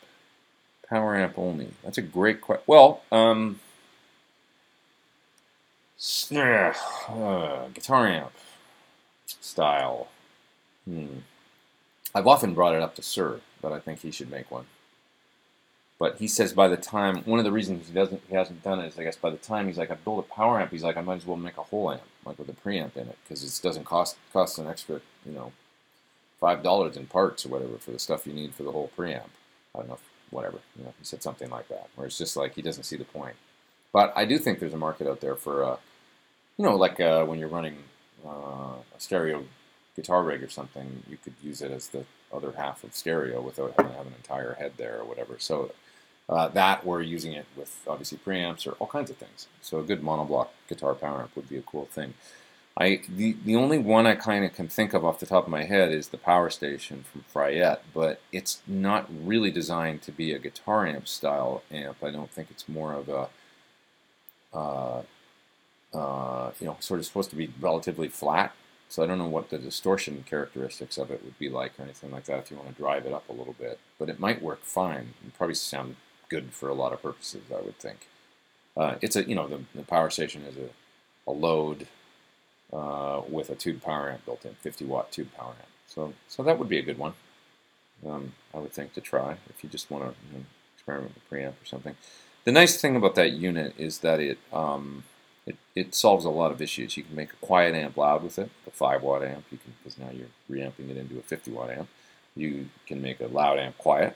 Power amp only. That's a great question. Well, guitar amp style. I've often brought it up to Sir, but I think he should make one. But he says by the time, one of the reasons he hasn't done it is, I guess, by the time he's like, I build a power amp, he's like, I might as well make a whole amp, like with a preamp in it, because it doesn't cost an extra, you know, $5 in parts or whatever for the stuff you need for the whole preamp. I don't know, whatever, you know, he said something like that, where it's just like he doesn't see the point. But I do think there's a market out there for, you know, like when you're running a stereo guitar rig or something, you could use it as the other half of stereo without having to have an entire head there or whatever. So that we're using it with obviously preamps or all kinds of things. So a good monoblock guitar power amp would be a cool thing. The only one I kind of can think of off the top of my head is the Power Station from Fryette, but it's not really designed to be a guitar amp style amp. I don't think it's more of a you know, sort of supposed to be relatively flat. So I don't know what the distortion characteristics of it would be like or anything like that if you want to drive it up a little bit. But it might work fine. It would probably sound good for a lot of purposes, I would think. It's a, you know, the Power Station is a load with a tube power amp built in, 50-watt tube power amp. So that would be a good one, I would think, to try if you just want to, you know, experiment with a preamp or something. The nice thing about that unit is that it solves a lot of issues. You can make a quiet amp loud with it, a 5-watt amp, you can, because now you're reamping it into a 50-watt amp. You can make a loud amp quiet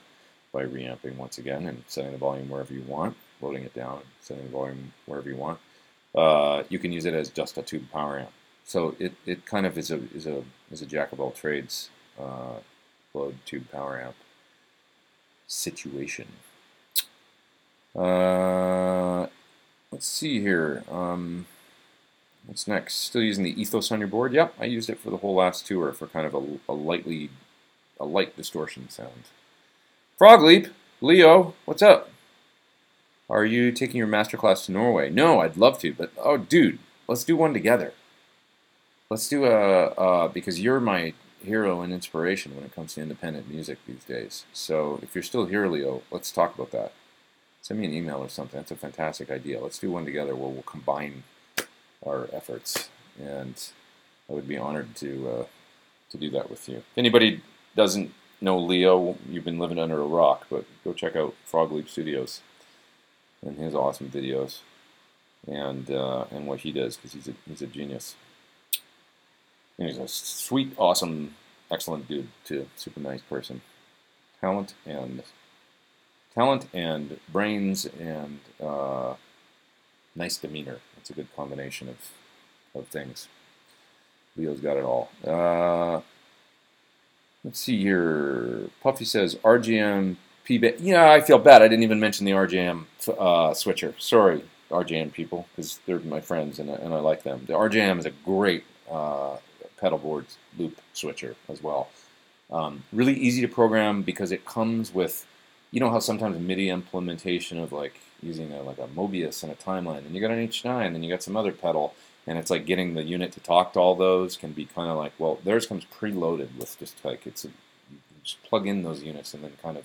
by reamping once again and setting the volume wherever you want, loading it down, setting the volume wherever you want. You can use it as just a tube power amp. So it kind of is a jack of all trades load tube power amp situation. Let's see here. What's next? Still using the Ethos on your board? Yep, I used it for the whole last tour for kind of a light distortion sound. Frog Leap, Leo, what's up? Are you taking your masterclass to Norway? No, I'd love to, but oh, dude, let's do one together. Let's do because you're my hero and inspiration when it comes to independent music these days. So if you're still here, Leo, let's talk about that. Send me an email or something. That's a fantastic idea. Let's do one together where we'll combine our efforts, and I would be honored to do that with you. If anybody doesn't know Leo, you've been living under a rock, but go check out Frog Leap Studios and his awesome videos and what he does, because he's a genius. And he's a sweet, awesome, excellent dude too. Super nice person. Talent and brains and nice demeanor. That's a good combination of things. Leo's got it all. Let's see here. Puffy says RGM P-Bass. Yeah, I feel bad. I didn't even mention the RGM switcher. Sorry, RGM people, because they're my friends and I like them. The RGM is a great pedal board loop switcher as well. Really easy to program because it comes with, you know how sometimes MIDI implementation of like using like a Mobius and a timeline, and you got an H9, and you got some other pedal, and it's like getting the unit to talk to all those can be kind of like, well, theirs comes preloaded with just like, you can just plug in those units and then kind of,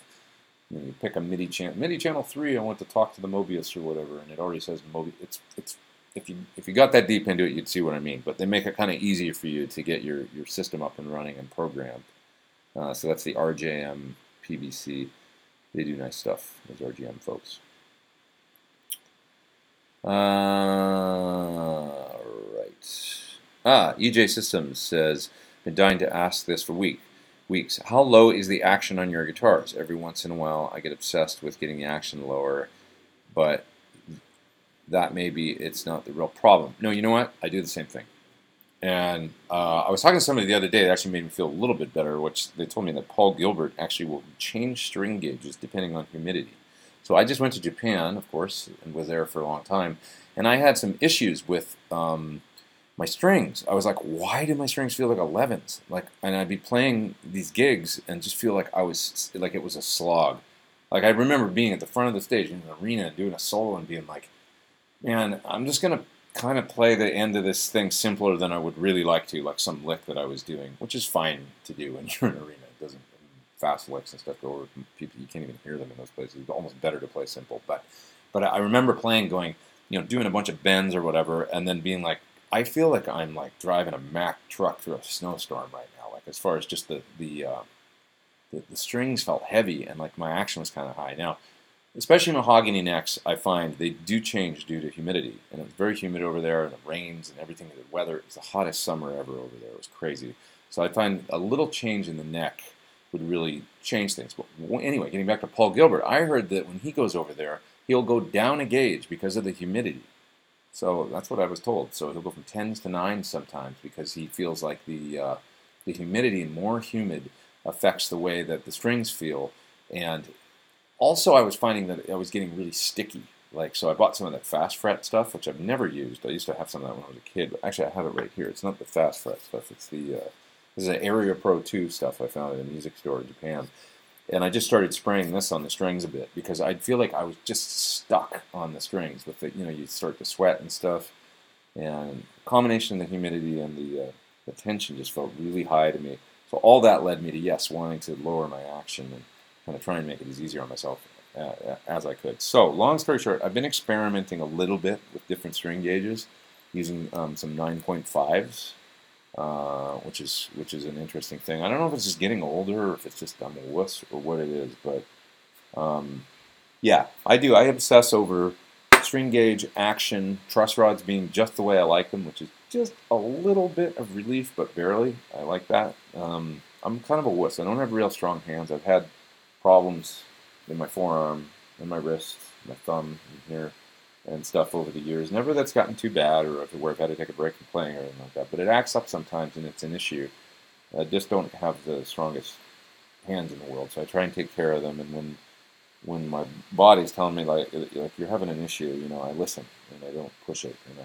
you pick a MIDI channel 3. I want to talk to the Mobius or whatever, and it already says Mobius. It's if you got that deep into it, you'd see what I mean. But they make it kind of easier for you to get your system up and running and programmed. So that's the RJM PVC. They do nice stuff, those RGM folks. Right. EJ Systems says, been dying to ask this for weeks. How low is the action on your guitars? Every once in a while, I get obsessed with getting the action lower, but that maybe it's not the real problem. No, you know what? I do the same thing. And I was talking to somebody the other day that actually made me feel a little bit better, which they told me that Paul Gilbert actually will change string gauges depending on humidity. So I just went to Japan, of course, and was there for a long time, and I had some issues with my strings. I was like, why do my strings feel like 11s? And I'd be playing these gigs and just feel like it was a slog. Like I remember being at the front of the stage in an arena doing a solo and being like, man, I'm just gonna kind of play the end of this thing simpler than I would really like to, like some lick that I was doing, which is fine to do when you're in an arena. It doesn't, fast licks and stuff go over people, you can't even hear them in those places. It's almost better to play simple. But I remember playing, going, doing a bunch of bends or whatever, and then being like, I feel like I'm like driving a Mack truck through a snowstorm right now. Like as far as just the strings felt heavy, and like my action was kind of high. Now, especially mahogany necks, I find they do change due to humidity. And it's very humid over there, and it rains and everything. The weather, it's the hottest summer ever over there. It was crazy. So I find a little change in the neck would really change things. But anyway, getting back to Paul Gilbert, I heard that when he goes over there, he'll go down a gauge because of the humidity. So that's what I was told. So he'll go from 10s to 9s sometimes because he feels like the humidity, more humid, affects the way that the strings feel. And also, I was finding that I was getting really sticky. So I bought some of that fast fret stuff, which I've never used. I used to have some of that when I was a kid. But actually, I have it right here. It's not the fast fret stuff. It's this is an Area Pro 2 stuff I found at a music store in Japan. And I just started spraying this on the strings a bit because I'd feel like I was just stuck on the strings with it. You start to sweat and stuff. And the combination of the humidity and the tension just felt really high to me. So all that led me to, yes, wanting to lower my action and kind of try and make it as easier on myself as I could. So, long story short, I've been experimenting a little bit with different string gauges, using some 9.5s, which is an interesting thing. I don't know if it's just getting older or if it's just I'm a wuss or what it is, but yeah, I do. I obsess over string gauge, action, truss rods being just the way I like them, which is just a little bit of relief, but barely. I like that. I'm kind of a wuss. I don't have real strong hands. I've had problems in my forearm, in my wrist, my thumb, in here, and stuff over the years. Never that's gotten too bad or where I've had to take a break from playing or anything like that, but it acts up sometimes and it's an issue. I just don't have the strongest hands in the world, so I try and take care of them, and when my body's telling me like you're having an issue, I listen and I don't push it, and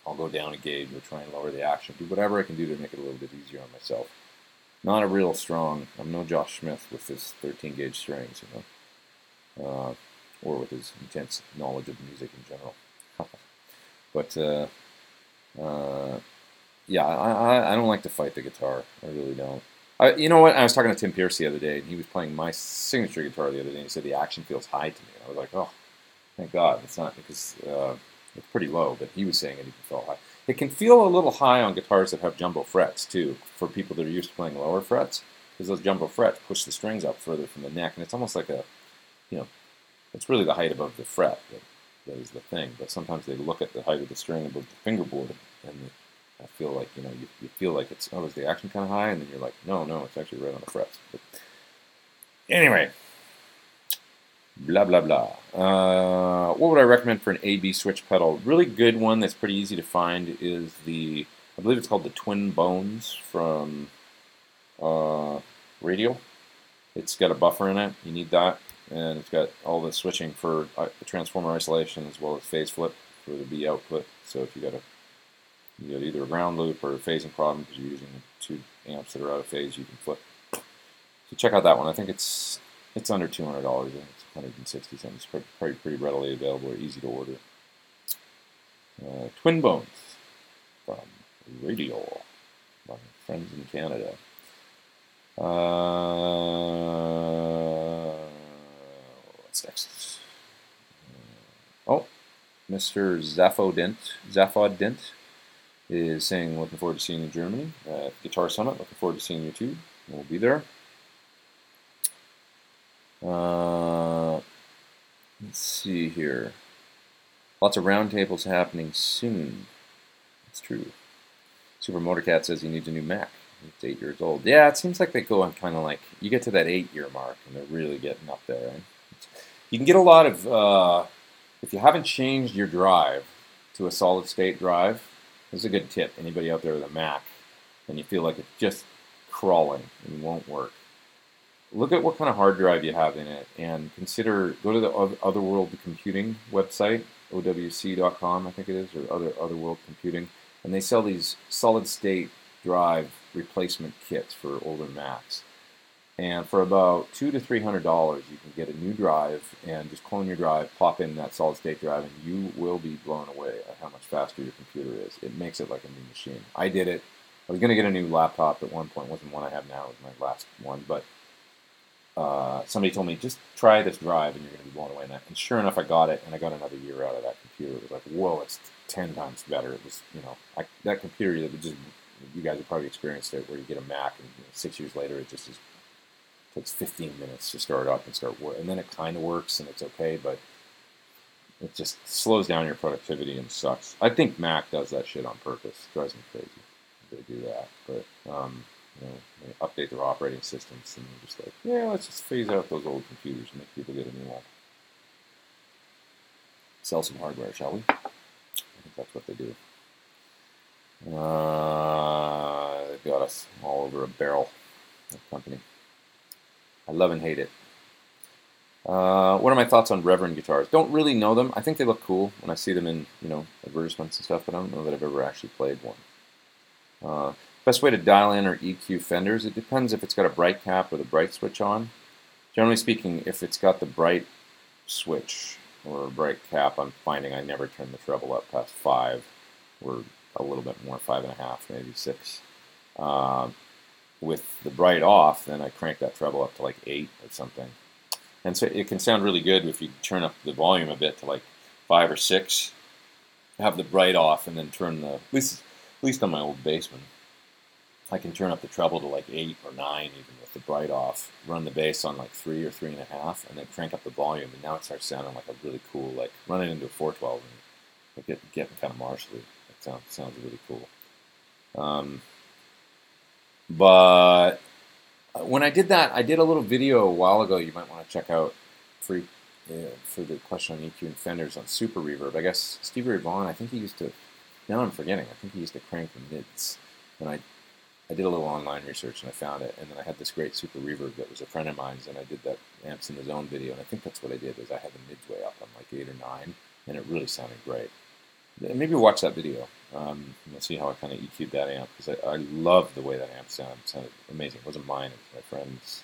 I'll go down a gauge or try and lower the action, do whatever I can do to make it a little bit easier on myself. Not a real strong, I'm no Josh Smith with his 13 gauge strings, or with his intense knowledge of music in general. But yeah, I don't like to fight the guitar. I really don't. You know what? I was talking to Tim Pierce the other day, and he was playing my signature guitar the other day, and he said the action feels high to me. And I was like, oh, thank God. It's not because it's pretty low, but he was saying it even felt high. It can feel a little high on guitars that have jumbo frets, too, for people that are used to playing lower frets, because those jumbo frets push the strings up further from the neck, and it's almost like it's really the height above the fret that is the thing, but sometimes they look at the height of the string above the fingerboard, and I feel like, you feel like is the action kind of high, and then you're like, no, it's actually right on the frets. But anyway, blah, blah, blah. What would I recommend for an A-B switch pedal? Really good one that's pretty easy to find is I believe it's called the Twin Bones from Radial. It's got a buffer in it. You need that. And it's got all the switching for transformer isolation as well as phase flip for the B output. So if you got either a ground loop or a phasing problem because you're using 2 amps that are out of phase, you can flip. So check out that one. I think it's under $200. I think it's 160 something. It's pretty readily available or easy to order. Twin Bones from Radial, my friends in Canada. What's next? Oh, Mr. Zaffodent is saying, looking forward to seeing you in Germany at Guitar Summit. Looking forward to seeing you too. We'll be there. Let's see here. Lots of roundtables happening soon. That's true. Super Motorcat says he needs a new Mac. It's 8 years old. Yeah, it seems like they go on kind of like, you get to that 8-year mark and they're really getting up there. Right? You can get a lot of, if you haven't changed your drive to a solid state drive, this is a good tip. Anybody out there with a Mac and you feel like it's just crawling and won't work, look at what kind of hard drive you have in it and consider, go to the Otherworld Computing website, owc.com I think it is, or Otherworld Computing, and they sell these solid state drive replacement kits for older Macs. And for about $200 to $300, you can get a new drive and just clone your drive, pop in that solid state drive, and you will be blown away at how much faster your computer is. It makes it like a new machine. I did it. I was going to get a new laptop at one point. It wasn't one I have now. It was my last one. But somebody told me, just try this drive and you're going to be blown away. And sure enough, I got it, and I got another year out of that computer. It was like, whoa, it's 10 times better. It was, that computer that was just, you guys have probably experienced it, where you get a Mac and 6 years later it just takes 15 minutes to start up and start work, and then it kind of works and it's okay, but it just slows down your productivity and sucks. I think Mac does that shit on purpose. It drives me crazy. They do that, but they update their operating systems and they're just like, yeah, let's just phase out those old computers and make people get a new one. Sell some hardware, shall we? I think that's what they do. They've got us all over a barrel, that company. I love and hate it. What are my thoughts on Reverend Guitars? Don't really know them. I think they look cool when I see them in, advertisements and stuff, but I don't know that I've ever actually played one. Best way to dial in or EQ Fenders, it depends if it's got a bright cap or the bright switch on. Generally speaking, if it's got the bright switch or a bright cap, I'm finding I never turn the treble up past 5 or a little bit more, 5.5, maybe 6. With the bright off, then I crank that treble up to like 8 or something. And so it can sound really good if you turn up the volume a bit to like 5 or 6, have the bright off, and then turn the, at least on my old Bassman, I can turn up the treble to like 8 or 9 even with the bright off, run the bass on like 3 or 3.5, and then crank up the volume, and now it starts sounding like a really cool, like running into a 412 and getting kind of martially. It sounds really cool. But when I did that, I did a little video a while ago you might want to check out for the question on EQ and Fenders on Super Reverb. I guess Steve Ray Vaughan, I think he used to, now I'm forgetting, I think he used to crank the mids. And I did a little online research and I found it, and then I had this great Super Reverb that was a friend of mine's, and I did that Amps in the Zone video, and I think that's what I did, is I had the mids way up on like 8 or 9, and it really sounded great. Maybe watch that video. You'll see how I kind of EQ'd that amp, because I love the way that amp sounded. It sounded amazing. It wasn't mine. It was my friend's,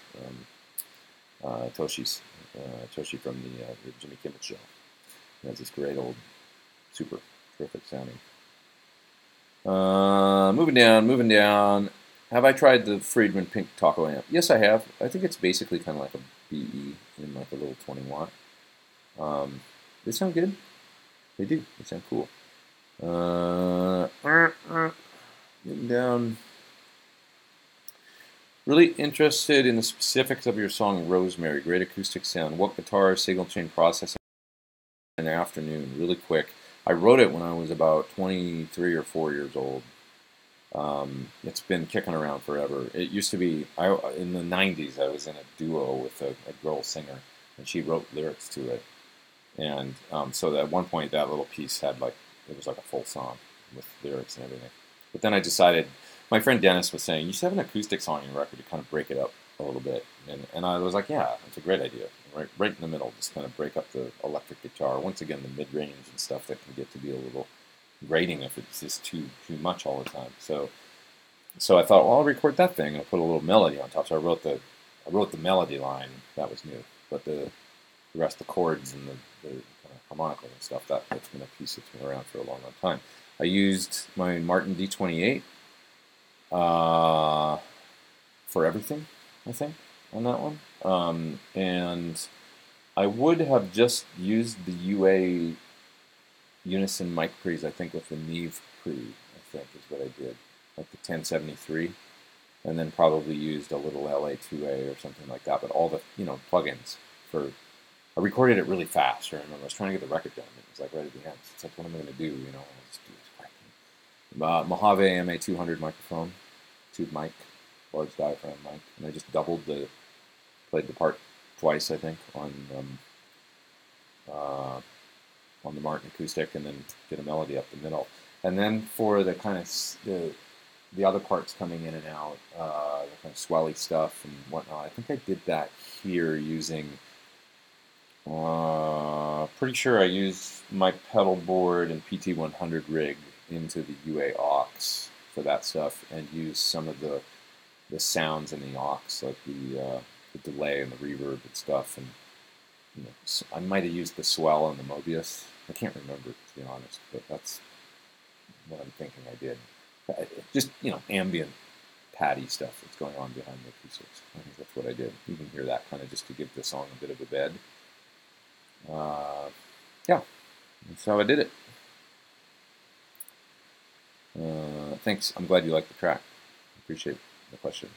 Toshi from the Jimmy Kimmel Show. He has this great old, super terrific sounding. Moving down. Have I tried the Friedman Pink Taco amp? Yes, I have. I think it's basically kind of like a BE in like a little 20 watt. They sound good. They do. They sound cool. Moving down. Really interested in the specifics of your song Rosemary. Great acoustic sound. What guitar, signal chain processing in the afternoon? Really quick. I wrote it when I was about 23 or 4 years old. It's been kicking around forever. It used to be, in the 90s, I was in a duo with a girl singer, and she wrote lyrics to it. And so at one point, that little piece had it was like a full song with lyrics and everything. But then I decided, my friend Dennis was saying, you should have an acoustic song on your record to kind of break it up a little bit. And I was like, yeah, that's a great idea. Right in the middle, just kind of break up the electric guitar. Once again, the mid-range and stuff that can get to be a little grating if it's just too much all the time. So I thought, well, I'll record that thing and I'll put a little melody on top. So I wrote the melody line. That was new. But the rest, the chords and the kind of harmonically and stuff, that's been a piece that's been around for a long, long time. I used my Martin D28 for everything. I think, on that one. And I would have just used the UA Unison mic pre's, I think, with the Neve pre, I think, is what I did. Like the 1073. And then probably used a little LA2A or something like that. But all the, plugins for... I recorded it really fast. I remember I was trying to get the record done. It was like right at the end. It's like, what am I going to do? I'll just do this quick. Mojave MA200 microphone, tube mic, large diaphragm mic, and I just played the part twice, I think, on the Martin acoustic, and then did a melody up the middle. And then for the kind of the other parts coming in and out, the kind of swelly stuff and whatnot, I think I did that here using. Pretty sure I used my pedal board and PT100 rig into the UA aux for that stuff, and used some of the sounds in the aux, like the delay and the reverb and stuff, and I might have used the swell and the Mobius. I can't remember, to be honest, but that's what I'm thinking I did. Just ambient patty stuff that's going on behind the acoustics. I think that's what I did. You can hear that kind of just to give the song a bit of a bed. Yeah, that's how I did it. Thanks. I'm glad you liked the track. Appreciate the question.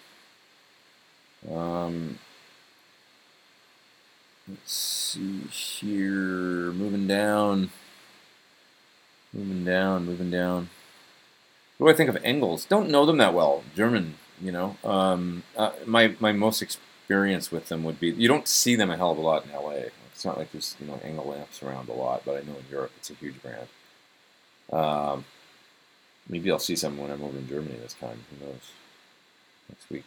Let's see here. Moving down. What do I think of Engels? Don't know them that well. German, my most experience with them would be, you don't see them a hell of a lot in LA. It's not like there's Engel amps around a lot, but I know in Europe it's a huge brand. Maybe I'll see some when I'm over in Germany this time. Who knows? Next week,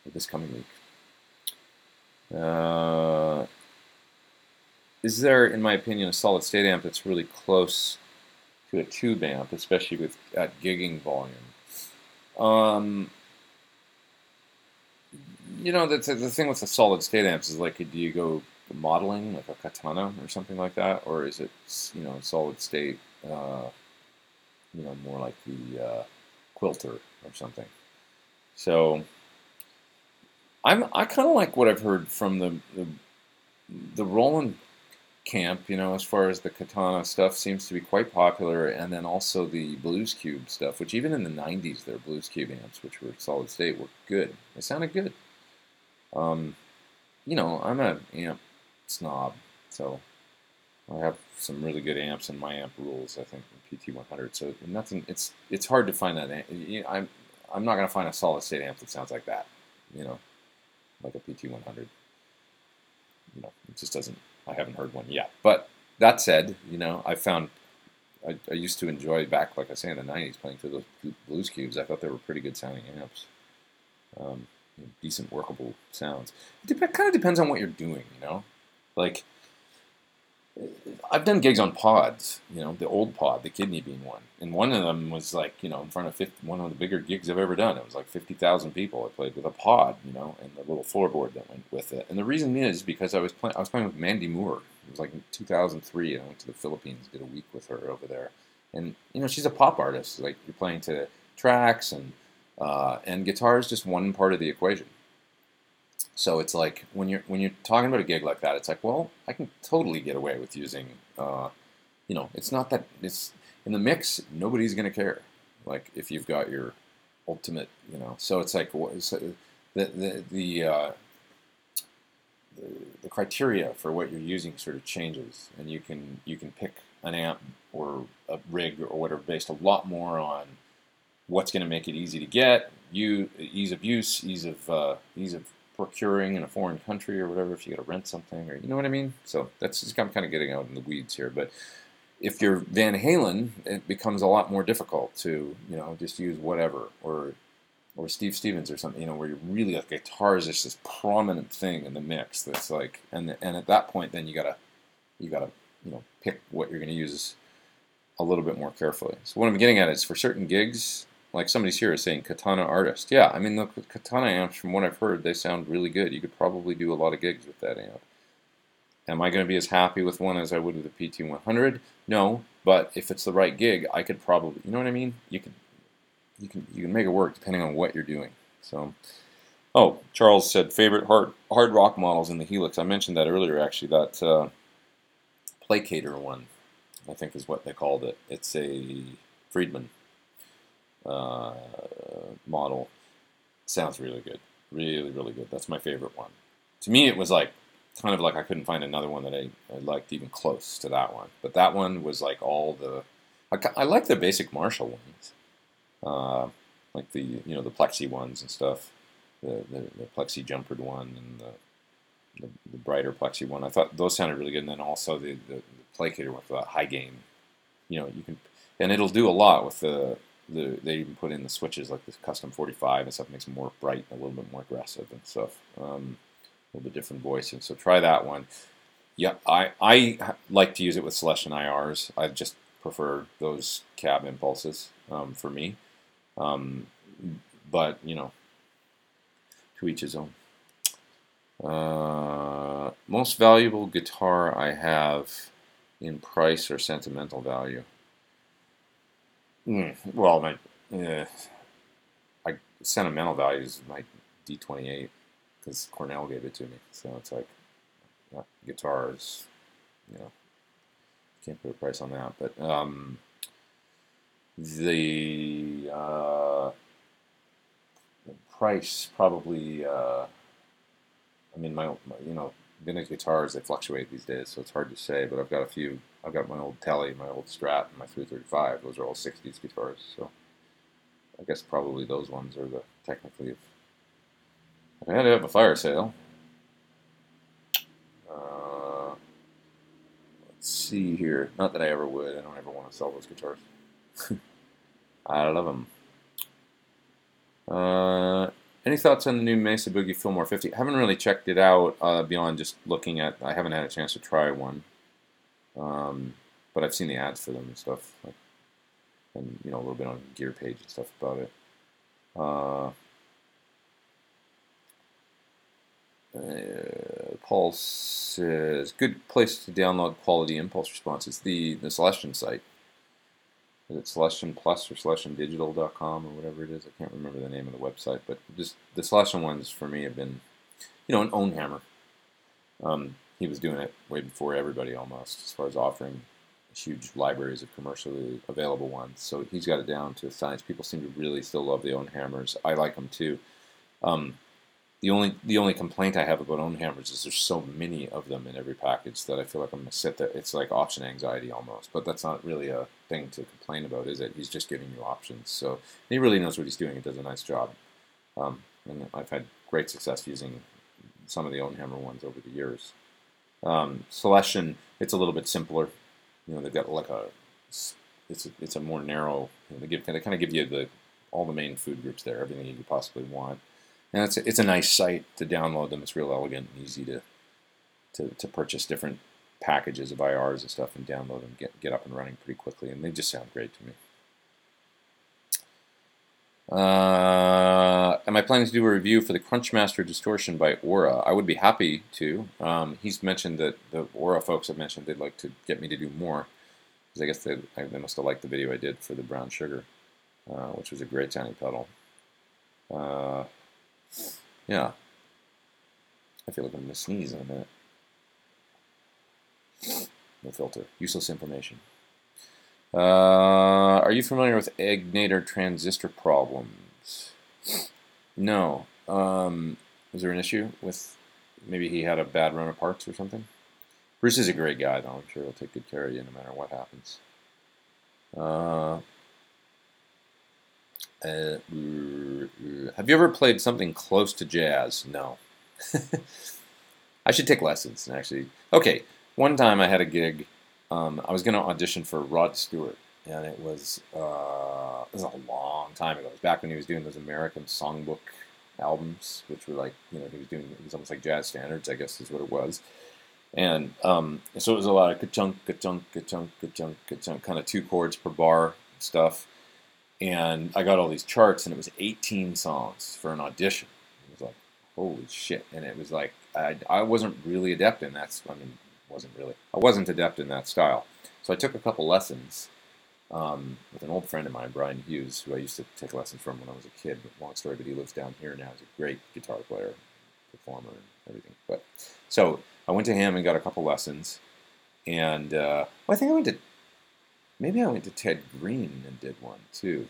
or this coming week. Is there, in my opinion, a solid state amp that's really close to a tube amp, especially at gigging volume? The thing with the solid state amps is, like, do you go modeling like a Katana or something like that, or is it solid state, more like the Quilter or something? So I kind of like what I've heard from the Roland camp, as far as the Katana stuff seems to be quite popular, and then also the Blues Cube stuff, which even in the 90s, their Blues Cube amps, which were solid state, were good. They sounded good. I'm an amp snob, so I have some really good amps in my amp rules, I think, in PT100. So nothing. It's hard to find that. I'm not going to find a solid state amp that sounds like that. Like a PT100. It just doesn't. I haven't heard one yet. But that said, I found I used to enjoy back, like I say, in the 90s, playing through those Blues Cubes. I thought they were pretty good sounding amps. Decent workable sounds. It kind of depends on what you're doing, Like, I've done gigs on pods, the old pod, the kidney bean one. And one of them was like, in front of one of the bigger gigs I've ever done. It was like 50,000 people. I played with a pod, and the little floorboard that went with it. And the reason is because I was playing with Mandy Moore. It was like in 2003, and I went to the Philippines, did a week with her over there. And, she's a pop artist. Like, you're playing to tracks, and guitar is just one part of the equation. So it's like when you're talking about a gig like that, it's like, well, I can totally get away with using, it's not that it's in the mix. Nobody's gonna care. Like, if you've got your ultimate, So it's like the criteria for what you're using sort of changes, and you can pick an amp or a rig or whatever based a lot more on what's going to make it easy to get, ease of use, ease of procuring in a foreign country or whatever, if you got to rent something, or you know what I mean? So that's just, I'm kind of getting out in the weeds here, but if you're Van Halen, it becomes a lot more difficult to, just use whatever, or Steve Stevens or something, where you're really, like, guitar is just this prominent thing in the mix that's like, and at that point, then you gotta, pick what you're going to use a little bit more carefully. So what I'm getting at is, for certain gigs, like somebody's here is saying Katana artist. Yeah, I mean, the Katana amps, from what I've heard, they sound really good. You could probably do a lot of gigs with that amp. Am I going to be as happy with one as I would with a PT100? No, but if it's the right gig, I could probably, you know what I mean? You can make it work depending on what you're doing. So Oh, Charles said favorite hard rock models in the Helix. I mentioned that earlier, actually. That placator one, I think, is what they called it. It's a Friedman uh, model. Sounds really good, really, really good. That's my favorite one. To me, it was like kind of like I couldn't find another one that I liked even close to that one. But that one was like all the. I like the basic Marshall ones, like the the plexi ones and stuff, the plexi jumpered one and the brighter plexi one. I thought those sounded really good, and then also the placator with the high gain. You can, and it'll do a lot with they even put in the switches like this custom 45 and stuff, makes them more bright and a little bit more aggressive and stuff. A little bit different voice, and so try that one. Yeah, I like to use it with Celestion IRs. I just prefer those cab impulses for me. Um, but to each his own. Most valuable guitar I have in price or sentimental value. Well, sentimental value is my D28 because Cornell gave it to me. So it's like guitars, can't put a price on that. But the price probably. Vintage guitars, they fluctuate these days, so it's hard to say. But I've got a few. I've got my old Telly, my old Strat, and my 335. Those are all '60s guitars. So I guess probably those ones are the technically. If I had to have a fire sale. Let's see here. Not that I ever would. I don't ever want to sell those guitars. I love them. Any thoughts on the new Mesa Boogie Fillmore 50? I haven't really checked it out beyond just looking at. I haven't had a chance to try one, but I've seen the ads for them and stuff, and a little bit on Gear Page and stuff about it. Paul says good place to download quality impulse responses. The Celestion site. Is it Celestion Plus or CelestionDigital.com or whatever it is? I can't remember the name of the website, but just the Celestion ones for me have been, an own hammer. He was doing it way before everybody almost, as far as offering huge libraries of commercially available ones. So he's got it down to science. People seem to really still love the own hammers. I like them too. The only complaint I have about own hammers is there's so many of them in every package that I feel like I'm going to sit there. It's like option anxiety almost, but that's not really a thing to complain about, is it? He's just giving you options. So he really knows what he's doing. He does a nice job. And I've had great success using some of the own hammer ones over the years. Celestion, it's a little bit simpler. They've got like it's a more narrow. They kind of give you all the main food groups there, everything you could possibly want. And it's a nice site to download them. It's real elegant and easy to purchase different packages of IRs and stuff and download them, get up and running pretty quickly, and they just sound great to me. Am I planning to do a review for the Crunchmaster Distortion by Aura? I would be happy to. He's mentioned that the Aura folks have mentioned they'd like to get me to do more, because I guess they must have liked the video I did for the Brown Sugar, which was a great sounding pedal. Yeah. I feel like I'm going to sneeze in a minute. No filter. Useless information. Are you familiar with Agnator transistor problems? No. Is there an issue with maybe he had a bad run of parts or something? Bruce is a great guy, though. I'm sure he'll take good care of you no matter what happens. Have you ever played something close to jazz? No. I should take lessons, actually. Okay, one time I had a gig. I was going to audition for Rod Stewart, and it was a long time ago. It was back when he was doing those American songbook albums, which were like, he was almost like jazz standards, I guess is what it was. And so it was a lot of ka-chunk, ka-chunk, ka-chunk, ka-chunk, ka-chunk, kind of 2 chords per bar stuff. And I got all these charts, and it was 18 songs for an audition. It was like, holy shit. And it was like, I wasn't really adept in that. I wasn't adept in that style. So I took a couple lessons, with an old friend of mine, Brian Hughes, who I used to take lessons from when I was a kid. Long story, but he lives down here now. He's a great guitar player, performer, and everything. But so I went to him and got a couple lessons, and well, I think maybe I went to Ted Green and did one too.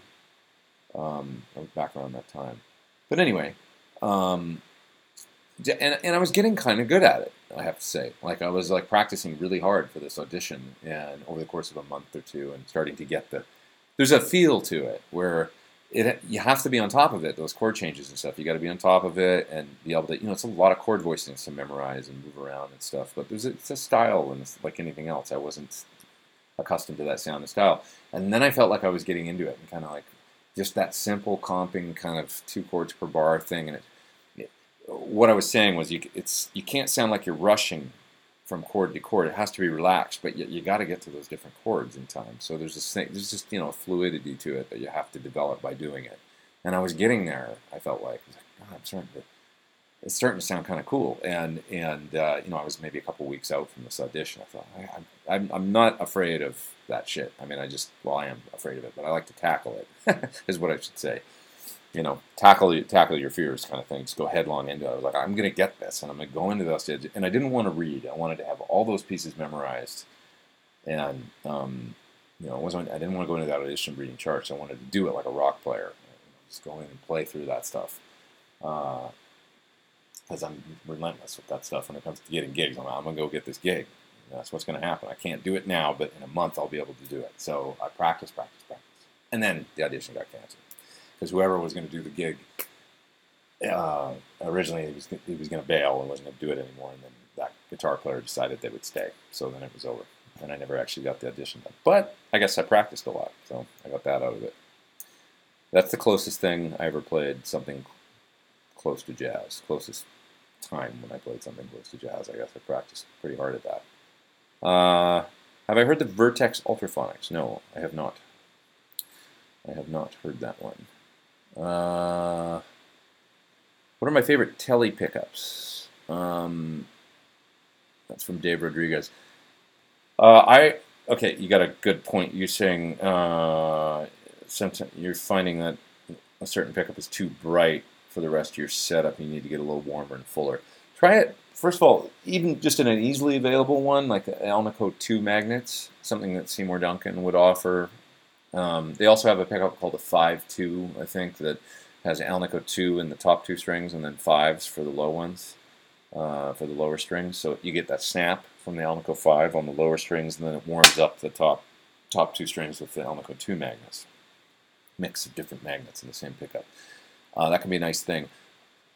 I was back around that time, but anyway, and I was getting kind of good at it, I have to say. Like I was like practicing really hard for this audition, and over the course of a month or two, and starting to get there's a feel to it where you have to be on top of it. Those chord changes and stuff, you got to be on top of it and be able to, it's a lot of chord voicings to memorize and move around and stuff. But it's a style, and it's like anything else. I wasn't accustomed to that sound and style, and then I felt like I was getting into it and kind of like just that simple comping kind of 2 chords per bar thing, and what I was saying was you can't sound like you're rushing from chord to chord. It has to be relaxed, but you got to get to those different chords in time. So there's just a fluidity to it that you have to develop by doing it. And I was getting there. I felt like, God, it's starting to sound kind of cool. And I was maybe a couple weeks out from this audition. I thought I'm not afraid of that shit. I mean, I am afraid of it, but I like to tackle it. Is what I should say. Tackle your fears kind of thing. Just go headlong into it. I was like, I'm going to get this, and I'm going to go into this. And I didn't want to read. I wanted to have all those pieces memorized. And, I didn't want to go into that audition reading charts. I wanted to do it like a rock player. Just go in and play through that stuff. Because I'm relentless with that stuff when it comes to getting gigs. I'm going to go get this gig. And that's what's going to happen. I can't do it now, but in a month I'll be able to do it. So I practice. And then the audition got canceled. Because whoever was going to do the gig, originally he was going to bail and wasn't going to do it anymore, and then that guitar player decided they would stay. So then it was over, and I never actually got the audition done. But I guess I practiced a lot, so I got that out of it. That's the closest thing I ever played something close to jazz. Closest time when I played something close to jazz. I guess I practiced pretty hard at that. Have I heard the Vertex Ultraphonics? No, I have not. I have not heard that one. What are my favorite Telly pickups? That's from Dave Rodriguez. Okay, you got a good point. You're saying sometimes you're finding that a certain pickup is too bright for the rest of your setup. You need to get a little warmer and fuller. Try it. First of all, even just in an easily available one, like the Alnico 2 magnets, something that Seymour Duncan would offer. They also have a pickup called a 5-2, I think, that has Alnico 2 in the top 2 strings and then 5s for the low ones, for the lower strings. So you get that snap from the Alnico 5 on the lower strings, and then it warms up the top 2 strings with the Alnico 2 magnets. Mix of different magnets in the same pickup. That can be a nice thing.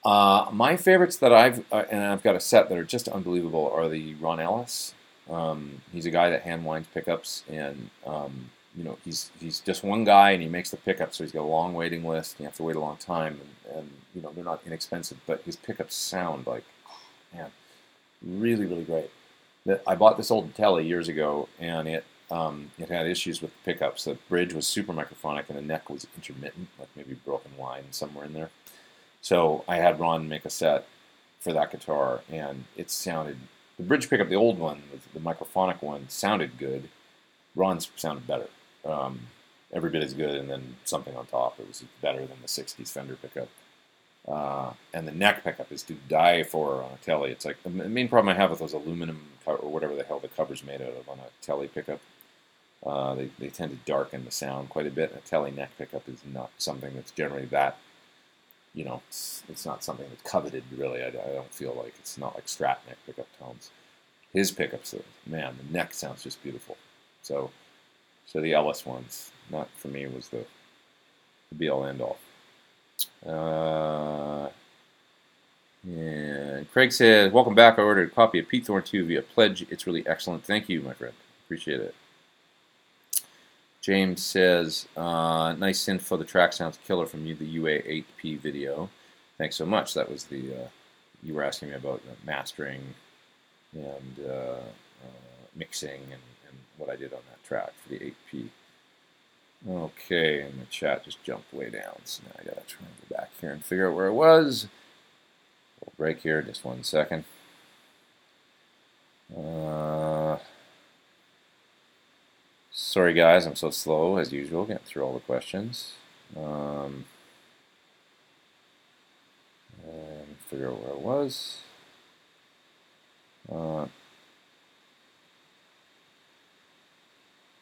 My favorites that and I've got a set that are just unbelievable, are the Ron Ellis. He's a guy that hand winds pickups, and he's just one guy, and he makes the pickups, so he's got a long waiting list, and you have to wait a long time, and they're not inexpensive, but his pickups sound like, man, really, really great. I bought this old Telly years ago, and it had issues with the pickups. The bridge was super microphonic, and the neck was intermittent, like maybe broken line somewhere in there. So I had Ron make a set for that guitar, and it sounded, the bridge pickup, the old one, the microphonic one, sounded good. Ron's sounded better. Every bit as good, and then something on top. It was better than the 60s Fender pickup. And the neck pickup is to die for on a Telly. It's like, the main problem I have with those aluminum, or whatever the hell the cover's made out of on a Telly pickup, they tend to darken the sound quite a bit. And a Telly neck pickup is not something that's generally that, it's not something that's coveted, really. I don't feel like. It's not like Strat neck pickup tones. His pickups, man, the neck sounds just beautiful. So the Ellis ones, not for me, was the be-all, end-all. And Craig says, welcome back. I ordered a copy of Pete Thorn 2 via Pledge. It's really excellent. Thank you, my friend. Appreciate it. James says, nice synth for the track, sounds killer from you, the UA8P video. Thanks so much. That was the, you were asking me about mastering and mixing and what I did on that track for the 8P. Okay, and the chat just jumped way down, so now I gotta try and go back here and figure out where it was. We'll break here, just 1 second. Sorry Sorry guys, I'm so slow as usual, getting through all the questions. And figure out where I was.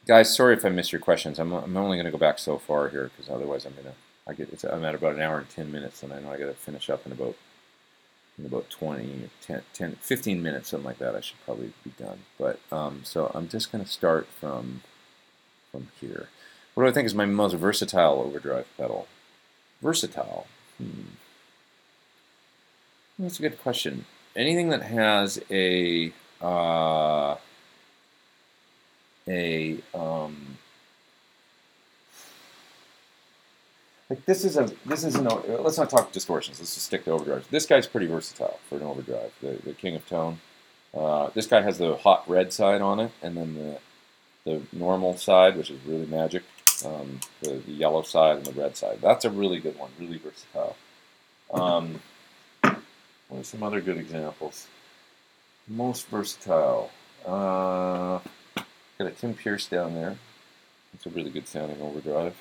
Guys, sorry if I missed your questions. I'm only going to go back so far here because otherwise I'm at about an hour and 10 minutes, and I know I got to finish up in about 20, 10, 15 minutes, something like that. I should probably be done. But so I'm just going to start from here. What do I think is my most versatile overdrive pedal? Versatile? That's a good question. Anything that has a like this is an let's not talk distortions. Let's just stick to overdrives. This guy's pretty versatile for an overdrive. The king of tone. This guy has the hot red side on it, and then the normal side, which is really magic. The yellow side and the red side. That's a really good one. Really versatile. What are some other good examples? Most versatile. Got a Tim Pierce down there. It's a really good sounding overdrive.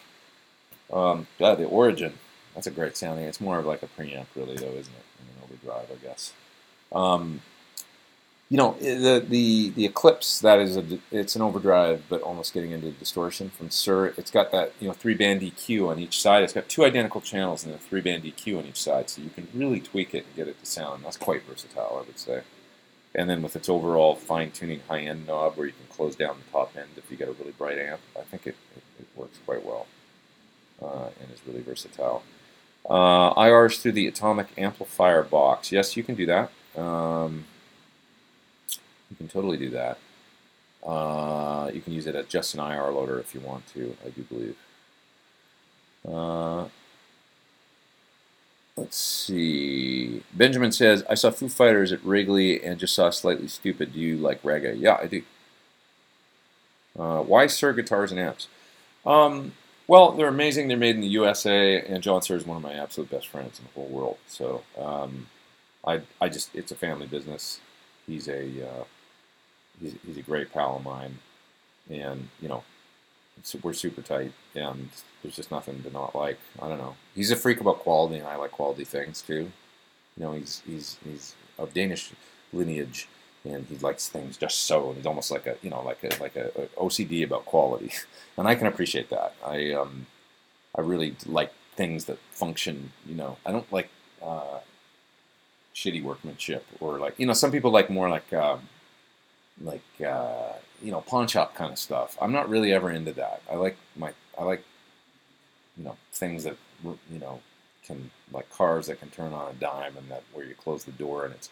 The Origin. That's a great sounding. It's more of like a preamp, really, though, isn't it? In an overdrive, I guess. You know, the Eclipse. It's an overdrive, but almost getting into distortion from Sir. It's got that 3-band EQ on each side. It's got 2 identical channels and a 3-band EQ on each side, so you can really tweak it and get it to sound. That's quite versatile, I would say. And then with its overall fine-tuning high-end knob where you can close down the top end if you get a really bright amp, I think it works quite well and is really versatile. IRs through the atomic amplifier box. Yes, you can do that. You can totally do that. You can use it as just an IR loader if you want to, I do believe. Let's see. Benjamin says, I saw Foo Fighters at Wrigley and just saw Slightly Stupid. Do you like reggae? Yeah, I do. Why Sir Guitars and Amps? Well, they're amazing. They're made in the USA, and John Sir is one of my absolute best friends in the whole world. So it's a family business. He's a great pal of mine, and we're super tight, and there's just nothing to not like. I don't know. He's a freak about quality, and I like quality things too. He's of Danish lineage, and he likes things just so. And he's almost like a OCD about quality, and I can appreciate that. I really like things that function. I don't like shitty workmanship, or some people like more like pawn shop kind of stuff. I'm not really ever into that. I like things that can, like cars that can turn on a dime, and that where you close the door and it's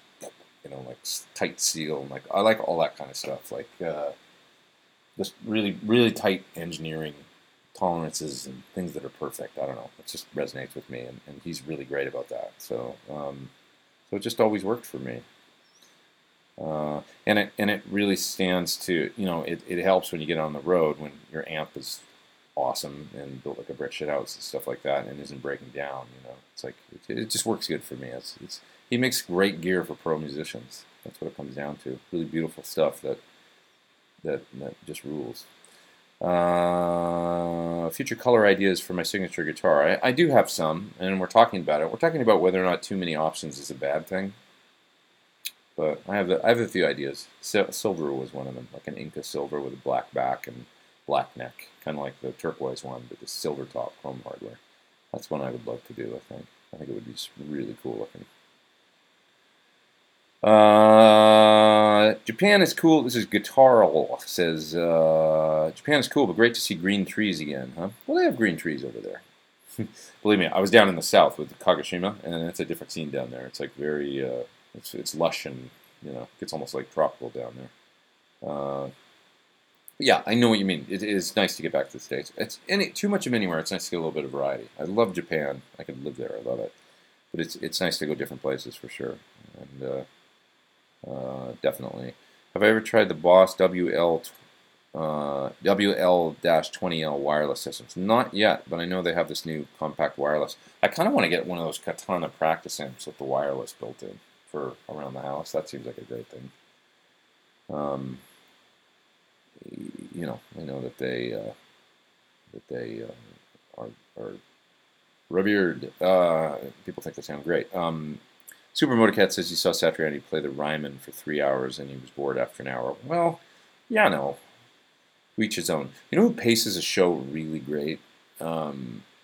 like tight seal, and I like all that kind of stuff. Like just really really tight engineering tolerances and things that are perfect. I don't know. It just resonates with me, and he's really great about that. So so it just always worked for me. And it really stands to, it helps when you get on the road, when your amp is awesome and built like a brick shit house and stuff like that, and isn't breaking down. It's like it just works good for me. He makes great gear for pro musicians. That's what it comes down to. Really beautiful stuff that just rules. Future color ideas for my signature guitar. I do have some, and we're talking about it. We're talking about whether or not too many options is a bad thing. But I have a few ideas. Silver was one of them, like an Inca silver with a black back and black neck, kind of like the turquoise one, but the silver top chrome hardware. That's one I would love to do. I think it would be really cool looking. Japan is cool. This is Guitarl says Japan is cool, but great to see green trees again, huh? Well, they have green trees over there. Believe me, I was down in the south with Kagoshima, and it's a different scene down there. It's like very it's lush, and it gets almost like tropical down there. Yeah, I know what you mean. It is nice to get back to the States. It's too much of anywhere. It's nice to get a little bit of variety. I love Japan. I could live there. I love it. But it's nice to go different places for sure. And definitely. Have I ever tried the Boss WL-20L wireless systems? Not yet, but I know they have this new compact wireless. I kind of want to get one of those Katana practice amps with the wireless built in for around the house. That seems like a great thing. you know, I know that they are revered. People think they sound great. Super Motorcat says he saw Satriani play the Ryman for 3 hours and he was bored after an hour. Well, yeah, no. Each his own. You know who paces a show really great?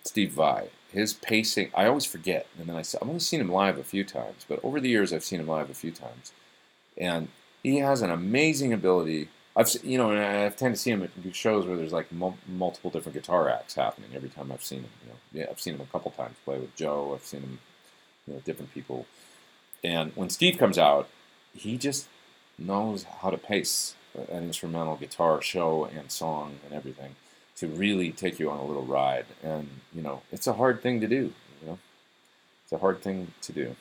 Steve Vai. His pacing, I always forget. And then I've only seen him live a few times, but over the years I've seen him live a few times. And he has an amazing ability. You know, and I've tended to see him at shows where there's like multiple different guitar acts happening every time I've seen him. You know, yeah, I've seen him a couple times play with Joe. I've seen him, you know, different people. And when Steve comes out, he just knows how to pace an instrumental guitar show and song and everything to really take you on a little ride. And, you know, it's a hard thing to do, you know. It's a hard thing to do.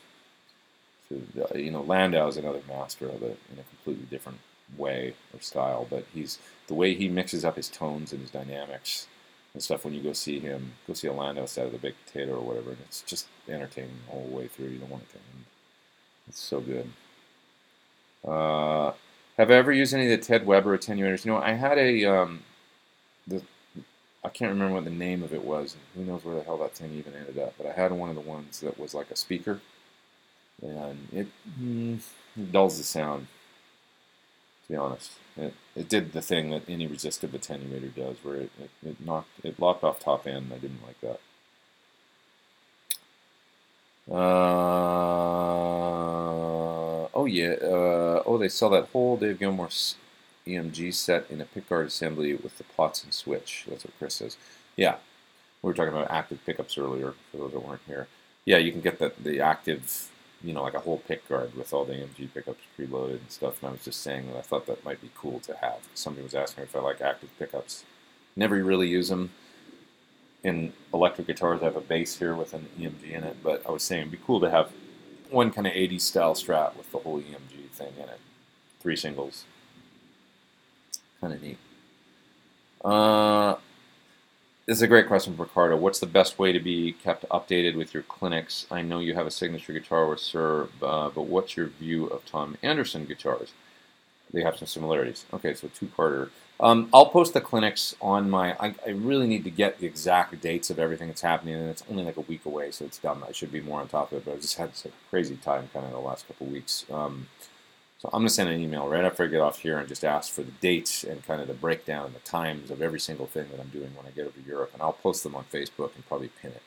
So, you know, Landau's another master of it in a completely different way or style, but the way he mixes up his tones and his dynamics and stuff when you go see him, go see a Landau set of the Big Potato or whatever, and it's just entertaining the whole way through. You don't want it to end. It's so good. Have I ever used any of the Ted Weber attenuators? You know, I had I can't remember what the name of it was. Who knows where the hell that thing even ended up, but I had one of the ones that was like a speaker, and it dulls the sound. To be honest, it did the thing that any resistive attenuator does, where it locked off top end. I didn't like that. Oh yeah. They sell that whole Dave Gilmour EMG set in a pickguard assembly with the pots and switch. That's what Chris says. Yeah, we were talking about active pickups earlier. For those that weren't here, yeah, you can get the active. You know, like a whole pick guard with all the AMG pickups preloaded and stuff. And I was just saying that I thought that might be cool to have. Somebody was asking me if I like active pickups. Never really use them. In electric guitars, I have a bass here with an EMG in it, but I was saying it'd be cool to have one kind of 80s style Strat with the whole EMG thing in it. 3 singles. Kind of neat. This is a great question from Ricardo. What's the best way to be kept updated with your clinics? I know you have a signature guitar with Sir, but what's your view of Tom Anderson guitars? They have some similarities. Okay, so 2-parter. I'll post the clinics on my... I really need to get the exact dates of everything that's happening, and it's only like a week away, so it's dumb. I should be more on top of it, but I've just had such a crazy time kind of the last couple of weeks. So I'm going to send an email right after I get off here and just ask for the dates and kind of the breakdown and the times of every single thing that I'm doing when I get over to Europe. And I'll post them on Facebook and probably pin it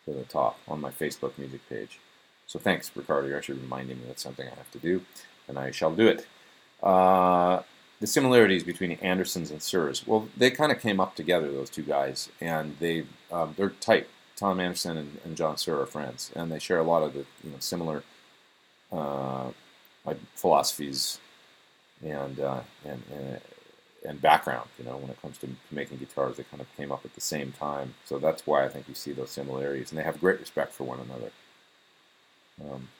to the top on my Facebook music page. So thanks, Ricardo. You're actually reminding me that's something I have to do, and I shall do it. The similarities between Andersons and Sirs. Well, they kind of came up together, those two guys, and they're tight. Tom Anderson and John Suhr are friends, and they share a lot of the similar like philosophies and background. When it comes to making guitars, they kind of came up at the same time. So that's why I think you see those similarities, and they have great respect for one another.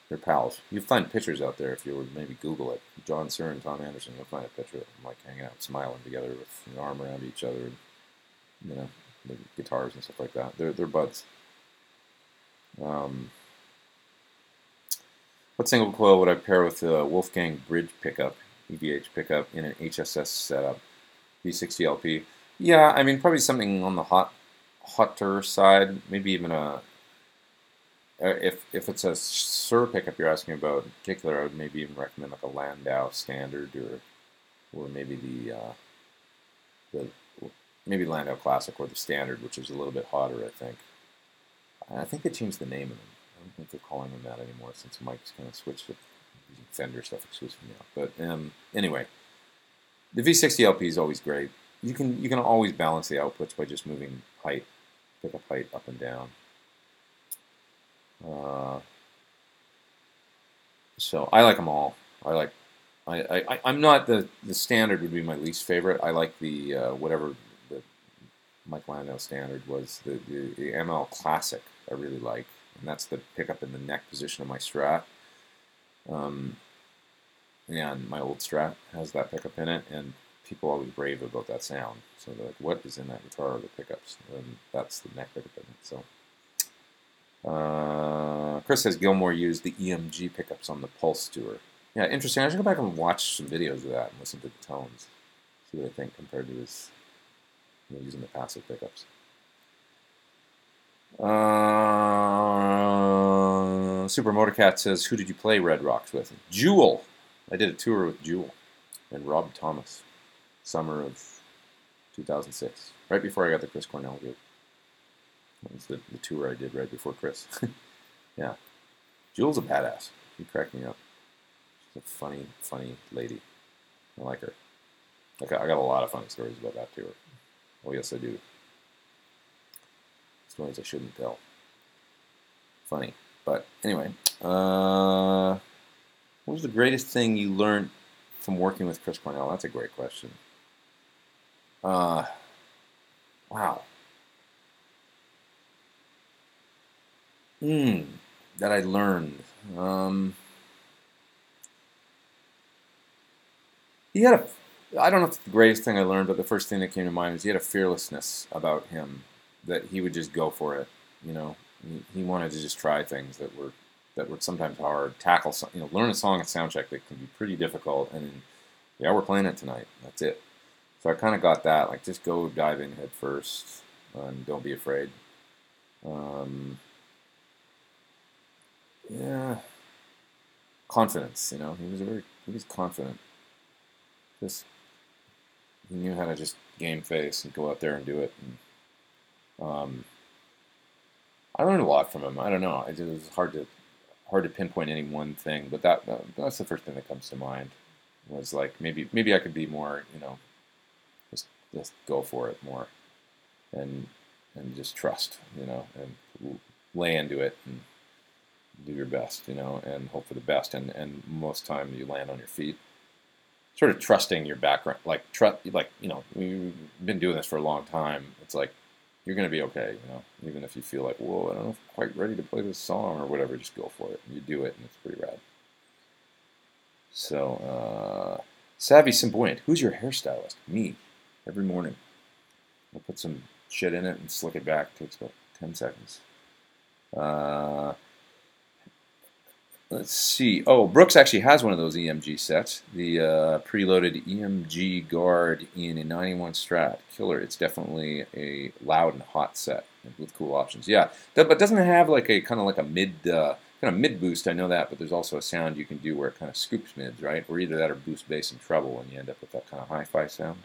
They're pals. You find pictures out there if you would maybe Google it. John Suhr and Tom Anderson. You'll find a picture of them like hanging out, smiling together with an arm around each other, and the guitars and stuff like that. They're buds. What single coil would I pair with the Wolfgang Bridge pickup, EVH pickup, in an HSS setup? V60 LP. Yeah, I mean probably something on the hotter side. Maybe even a. If it's a Suhr pickup you're asking about in particular, I would maybe even recommend like a Landau Standard or maybe the maybe Landau Classic or the Standard, which is a little bit hotter. I think they changed the name of them. I don't think they're calling them that anymore since Mike's kind of switched to using Fender stuff exclusively now. But anyway, the V60 LP is always great. You can always balance the outputs by just moving pickup height up and down. So I like them all. I'm not the Standard would be my least favorite. I like the whatever the Mike Landau Standard was, the ML Classic. I really like, and that's the pickup in the neck position of my Strat. And my old Strat has that pickup in it, and people always rave about that sound. So they're like, "What is in that guitar?" Are the pickups, and that's the neck pickup in it. So. Chris says Gilmour used the EMG pickups on the Pulse tour. Yeah, interesting. I should go back and watch some videos of that and listen to the tones. See what I think compared to his using the passive pickups. Super Motorcat says, who did you play Red Rocks with? Jewel. I did a tour with Jewel and Rob Thomas, summer of 2006, right before I got the Chris Cornell gig. That was the tour I did right before Chris. Yeah. Jewel's a badass. She cracked me up. She's a funny, funny lady. I like her. I got a lot of funny stories about that tour. Oh, yes, I do. Stories I shouldn't tell. Funny. But anyway, what was the greatest thing you learned from working with Chris Cornell? That's a great question. Wow. That I learned. He had a, I don't know if it's the greatest thing I learned, but the first thing that came to mind is he had a fearlessness about him that he would just go for it. You know, he wanted to just try things that were sometimes hard. Tackle, learn a song at soundcheck that can be pretty difficult, and yeah, we're playing it tonight. That's it. So I kind of got that. Like, just go dive in head first, and don't be afraid. Yeah, confidence. He was confident. Just he knew how to just game face and go out there and do it. And, I learned a lot from him. I don't know. It was hard to pinpoint any one thing, but that's the first thing that comes to mind. Was like maybe I could be more, just go for it more, and just trust, and lay into it and do your best, and hope for the best, and most time you land on your feet. Sort of trusting your background, we've been doing this for a long time. It's like you're going to be okay, even if you feel like, whoa, I don't know if I'm quite ready to play this song or whatever, just go for it. You do it, and it's pretty rad. So, Savvy Simbuoyant, who's your hairstylist? Me, every morning. I'll put some shit in it and slick it back. It takes about 10 seconds. Let's see. Oh, Brooks actually has one of those EMG sets. The preloaded EMG guard in a 91 Strat. Killer. It's definitely a loud and hot set with cool options. Yeah, but doesn't it have like a kind of like a mid boost? I know that, but there's also a sound you can do where it kind of scoops mids, right? Or either that or boost bass and treble, and you end up with that kind of hi-fi sound.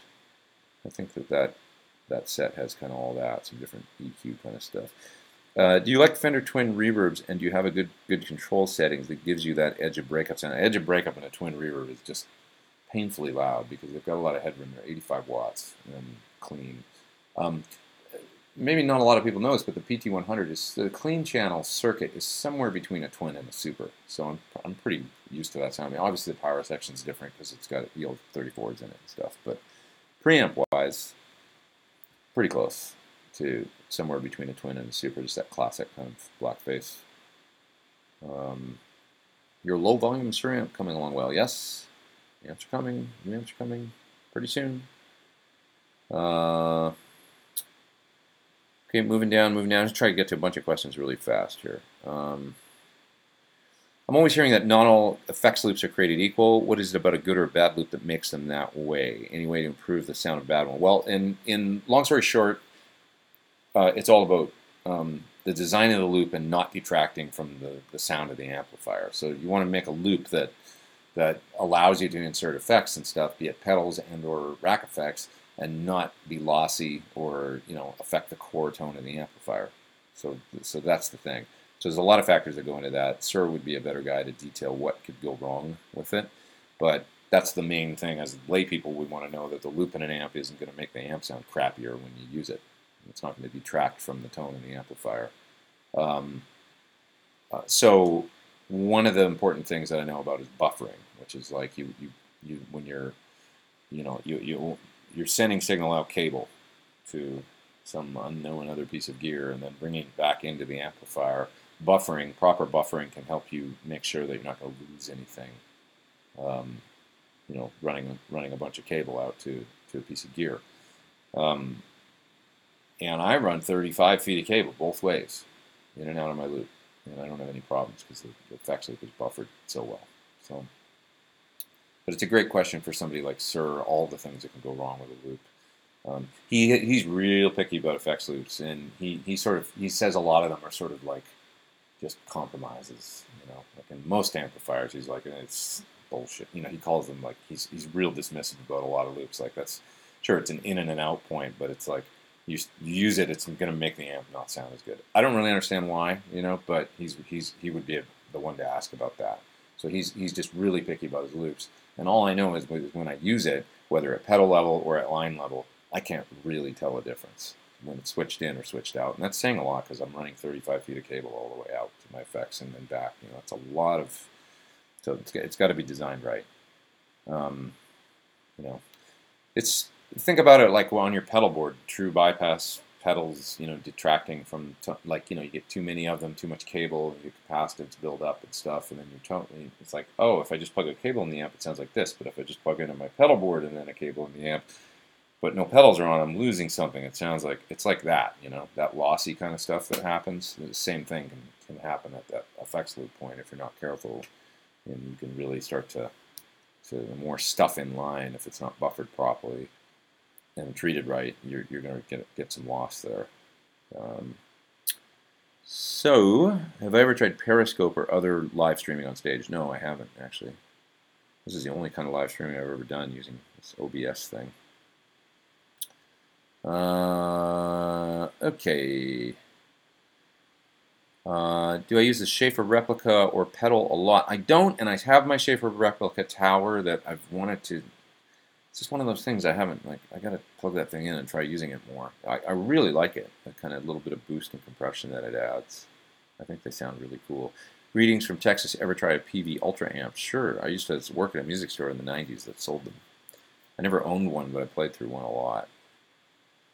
I think that set has kind of all that, some different EQ kind of stuff. Do you like Fender twin reverbs, and do you have a good control settings that gives you that edge of breakup sound? Edge of breakup in a twin reverb is just painfully loud because they've got a lot of headroom there, 85 watts and clean. Maybe not a lot of people know this, but the PT100 is the clean channel circuit is somewhere between a twin and a super. So I'm pretty used to that sound. I mean, obviously the power section is different because it's got the old 34s in it and stuff, but preamp wise, pretty close to somewhere between a twin and a super, just that classic kind of black face. Your low volume Shure amp coming along well. Yes, amps are coming. New amps are coming pretty soon. Okay, moving down. Let's try to get to a bunch of questions really fast here. I'm always hearing that not all effects loops are created equal. What is it about a good or a bad loop that makes them that way? Any way to improve the sound of a bad one? Well, in long story short, it's all about the design of the loop and not detracting from the sound of the amplifier. So you want to make a loop that allows you to insert effects and stuff, be it pedals and or rack effects, and not be lossy or affect the core tone of the amplifier. So that's the thing. So there's a lot of factors that go into that. Sir would be a better guy to detail what could go wrong with it, but that's the main thing. As lay people, we want to know that the loop in an amp isn't going to make the amp sound crappier when you use it. It's not going to detract from the tone in the amplifier. So one of the important things that I know about is buffering, which is like when you're sending signal out cable to some unknown other piece of gear and then bringing it back into the amplifier. Buffering, proper buffering, can help you make sure that you're not going to lose anything. Running a bunch of cable out to a piece of gear. And I run 35 feet of cable both ways, in and out of my loop, and I don't have any problems because the effects loop is buffered so well. So, but it's a great question for somebody like Sir. All the things that can go wrong with a loop. He's real picky about effects loops, and he says a lot of them are sort of like just compromises. Like in most amplifiers, he's like, it's bullshit. He calls them like he's real dismissive about a lot of loops. Like that's sure it's an in and an out point, but it's like you use it, it's going to make the amp not sound as good. I don't really understand why, but he would be the one to ask about that. So he's just really picky about his loops. And all I know is when I use it, whether at pedal level or at line level, I can't really tell a difference when it's switched in or switched out. And that's saying a lot because I'm running 35 feet of cable all the way out to my effects and then back. It's a lot of, so it's got to be designed right. It's, think about it like on your pedal board, true bypass pedals, detracting from, you get too many of them, too much cable, your capacitance build up and stuff, and then your tone, it's like, oh, if I just plug a cable in the amp, it sounds like this, but if I just plug into my pedal board and then a cable in the amp, but no pedals are on, I'm losing something. It sounds like, it's like that, that lossy kind of stuff that happens. The same thing can happen at that effects loop point if you're not careful, and you can really start to more stuff in line if it's not buffered properly and treated right. You're going to get some loss there. So, have I ever tried Periscope or other live streaming on stage? No, I haven't actually. This is the only kind of live streaming I've ever done using this OBS thing. Okay. Do I use the Schaefer replica or pedal a lot? I don't, and I have my Schaefer replica tower that I've wanted to. It's just one of those things I haven't, like, I gotta plug that thing in and try using it more. I really like it, the kind of little bit of boost and compression that it adds. I think they sound really cool. Greetings from Texas. Ever try a PV Ultra amp? Sure. I used to work at a music store in the 90s that sold them. I never owned one, but I played through one a lot.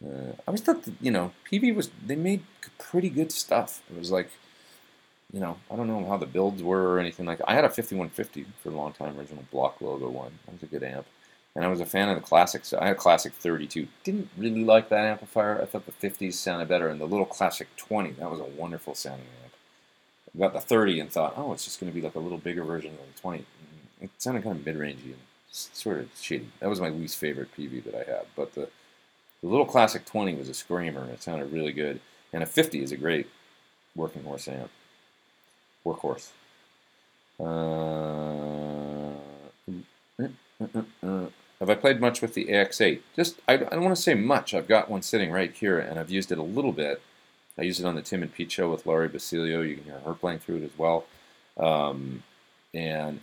I always thought that, PV they made pretty good stuff. It was like, I don't know how the builds were or anything like that. I had a 5150 for a long time, original block logo one. That was a good amp. And I was a fan of the classics. I had a Classic 32. Didn't really like that amplifier. I thought the 50s sounded better. And the little Classic 20, that was a wonderful sounding amp. I got the 30 and thought, oh, it's just going to be like a little bigger version of the 20. It sounded kind of mid-rangey and sort of shitty. That was my least favorite PV that I had. But the little Classic 20 was a screamer. It sounded really good. And a 50 is a great working horse amp. Workhorse. Have I played much with the AX8? I don't want to say much. I've got one sitting right here, and I've used it a little bit. I used it on the Tim and Pete show with Laurie Basilio. You can hear her playing through it as well. And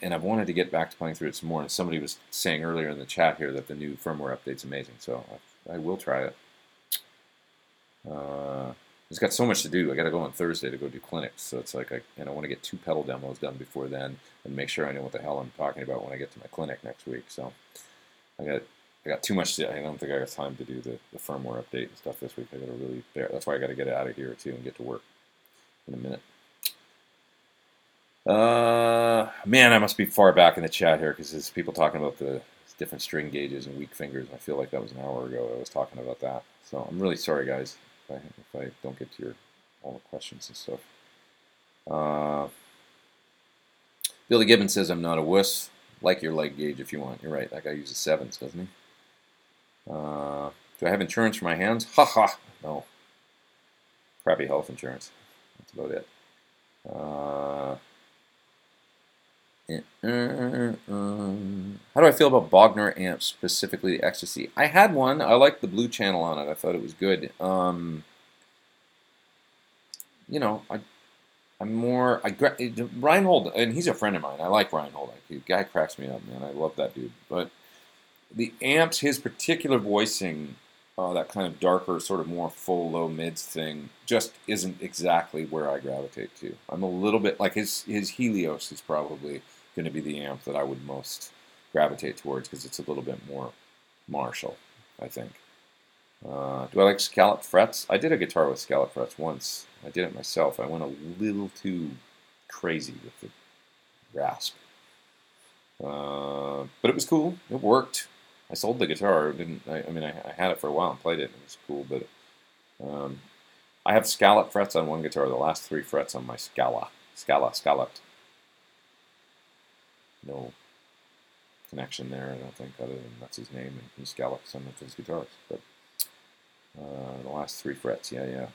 I've wanted to get back to playing through it some more. And somebody was saying earlier in the chat here that the new firmware update's amazing, so I will try it. It's got so much to do. I got to go on Thursday to go do clinics, so it's like I want to get 2 pedal demos done before then, and make sure I know what the hell I'm talking about when I get to my clinic next week. So I got too much to. I don't think I got time to do the firmware update and stuff this week. I got to really. That's why I got to get out of here too and get to work in a minute. Man, I must be far back in the chat here because there's people talking about the different string gauges and weak fingers. And I feel like that was an hour ago I was talking about that. So I'm really sorry, guys, if I don't get to all the questions and stuff. Billy Gibbons says I'm not a wuss. Like your leg gauge if you want. You're right. That guy uses 7s, doesn't he? Do I have insurance for my hands? Ha ha. No. Crappy health insurance. That's about it. How do I feel about Bogner Amps, specifically the Ecstasy? I had one. I liked the blue channel on it. I thought it was good. Reinhold, and he's a friend of mine. I like Reinhold. The guy cracks me up, man. I love that dude. But the amps, his particular voicing, that kind of darker, sort of more full, low mids thing, just isn't exactly where I gravitate to. I'm a little bit like his Helios is probably going to be the amp that I would most gravitate towards because it's a little bit more Marshall, I think. Do I like scalloped frets? I did a guitar with scalloped frets once. I did it myself. I went a little too crazy with the rasp. But it was cool. It worked. I sold the guitar. I had it for a while and played it. And it was cool, but I have scalloped frets on one guitar. The last 3 frets on my scalloped. No connection there, I don't think, other than that's his name, and he scallops some of his guitars. But The last 3 frets, yeah.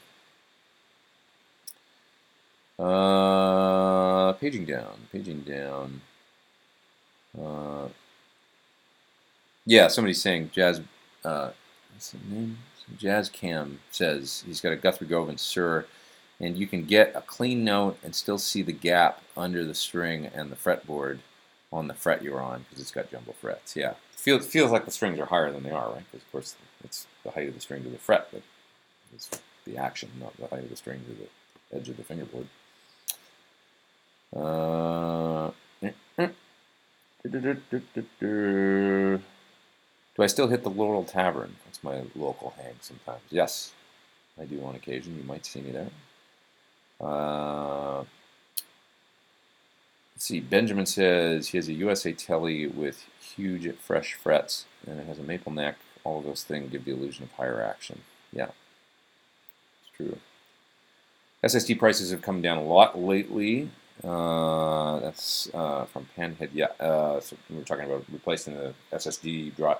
Paging down. Yeah, somebody's saying Jazz. What's the name? Jazz Cam says he's got a Guthrie Grove and Sur, and you can get a clean note and still see the gap under the string and the fretboard on the fret you're on because it's got jumbo frets. Yeah, feels like the strings are higher than they are, right? Because of course it's the height of the string to the fret that is the action, not the height of the string to the edge of the fingerboard. Do I still hit the Laurel Tavern? That's my local hang sometimes. Yes, I do on occasion. You might see me there. Let's see. Benjamin says he has a USA Telly with huge fresh frets, and it has a maple neck. All of those things give the illusion of higher action. Yeah, it's true. SSD prices have come down a lot lately. That's from Panhead. Yeah, so we were talking about replacing the SSD drive,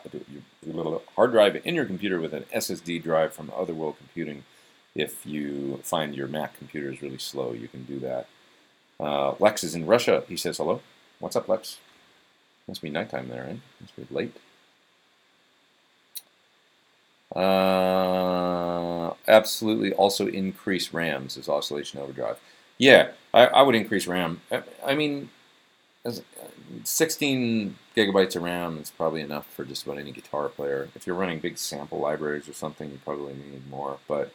your little hard drive in your computer with an SSD drive from Otherworld Computing. If you find your Mac computer is really slow, you can do that. Lex is in Russia. He says hello. What's up, Lex? Must be nighttime there, right? Must be late. Absolutely. Also increase RAM, says Oscillation Overdrive. Yeah, I would increase RAM. I mean, 16 gigabytes of RAM is probably enough for just about any guitar player. If you're running big sample libraries or something, you probably need more. But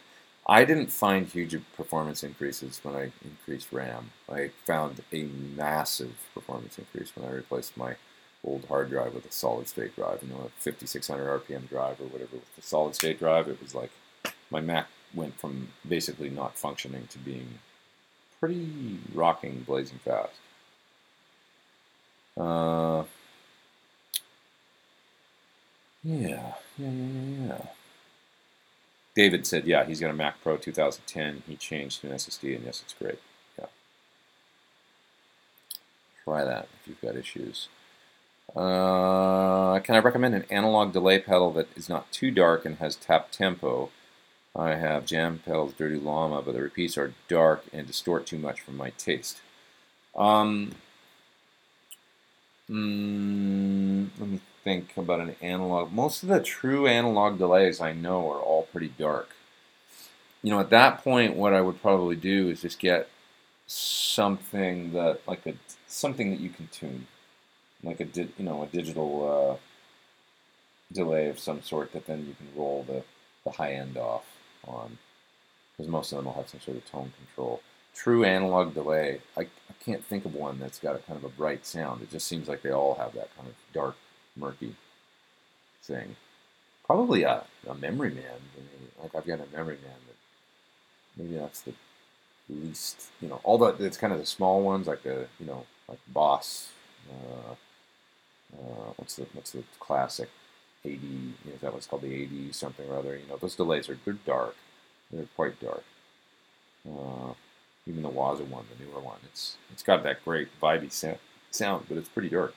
I didn't find huge performance increases when I increased RAM. I found a massive performance increase when I replaced my old hard drive with a solid-state drive. You know, a 5600 RPM drive or whatever with the solid-state drive. It was like my Mac went from basically not functioning to being pretty rocking, blazing fast. Yeah. David said, yeah, he's got a Mac Pro 2010. He changed to an SSD, and yes, it's great. Yeah. Try that if you've got issues. Can I recommend an analog delay pedal that is not too dark and has tap tempo? I have Jam Pedals Dirty Llama, but the repeats are dark and distort too much for my taste. Let me think about an analog. Most of the true analog delays I know are all pretty dark. You know, at that point, what I would probably do is just get something that, something that you can tune, like a digital delay of some sort that then you can roll the high end off on, because most of them will have some sort of tone control. True analog delay, I can't think of one that's got a kind of a bright sound. It just seems like they all have that kind of dark, murky thing. Probably a Memory Man. I mean, like I've got a Memory Man that maybe that's the least, it's kind of the small ones, like like Boss. What's the classic 80? Is that what's called the 80 something or other? Those delays they're dark. They're quite dark. Even the Waza one, the newer one, it's got that great vibey sound, but it's pretty dark.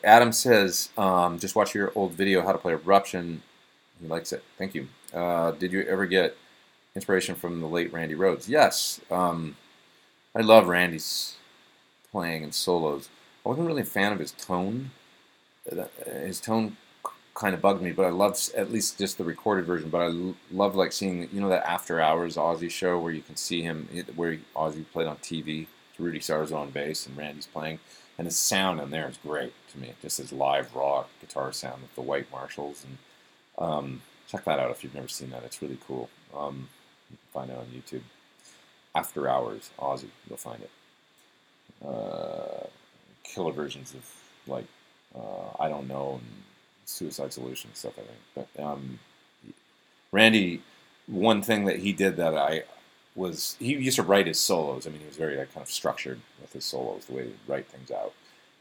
Adam says, just watch your old video, how to play Eruption. He likes it. Thank you. Did you ever get inspiration from the late Randy Rhoads? Yes. I love Randy's playing and solos. I wasn't really a fan of his tone. His tone kind of bugged me, but I loved at least just the recorded version. But I love seeing that After Hours Ozzy show where you can see him where Ozzy played on TV. It's Rudy Sarzo on bass and Randy's playing, and the sound in there is great to me. Just his live raw guitar sound with the white Marshalls, and check that out if you've never seen that. It's really cool. You can find it on YouTube. After Hours Ozzy, you'll find it. Killer versions of I Don't Know and Suicide Solution stuff, I think. But Randy, one thing that he did that he used to write his solos. I mean, he was very kind of structured with his solos, the way he would write things out,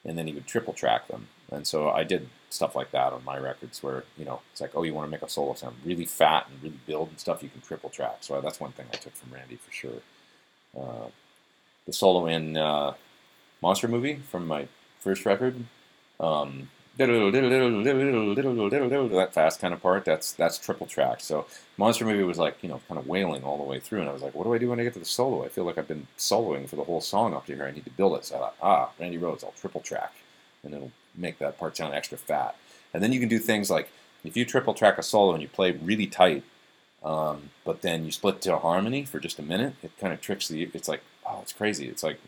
and then he would triple track them. And so I did stuff like that on my records, where it's like, oh, you want to make a solo sound really fat and really build and stuff, you can triple track. So that's one thing I took from Randy for sure. The solo in Monster Movie from my first record. That fast kind of part, that's triple track. So Monster Movie was like, kind of wailing all the way through, and I was like, what do I do when I get to the solo? I feel like I've been soloing for the whole song up to here. I need to build it. So I thought, Randy Rhoads, I'll triple track, and it'll make that part sound extra fat. And then you can do things like, if you triple track a solo and you play really tight, but then you split to a harmony for just a minute, it kind of tricks it's like, oh, it's crazy. It's like,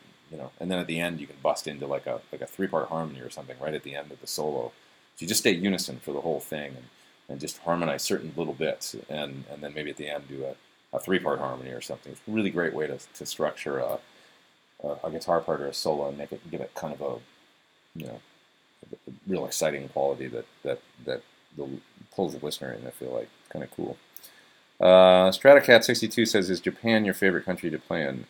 and then at the end you can bust into like a 3-part harmony or something right at the end of the solo. So you just stay unison for the whole thing and just harmonize certain little bits, and then maybe at the end do a 3-part harmony or something. It's a really great way to structure a guitar part or a solo and give it kind of a real exciting quality that pulls the listener in. I feel like kind of cool. Stratacat62 says, "Is Japan your favorite country to play in?"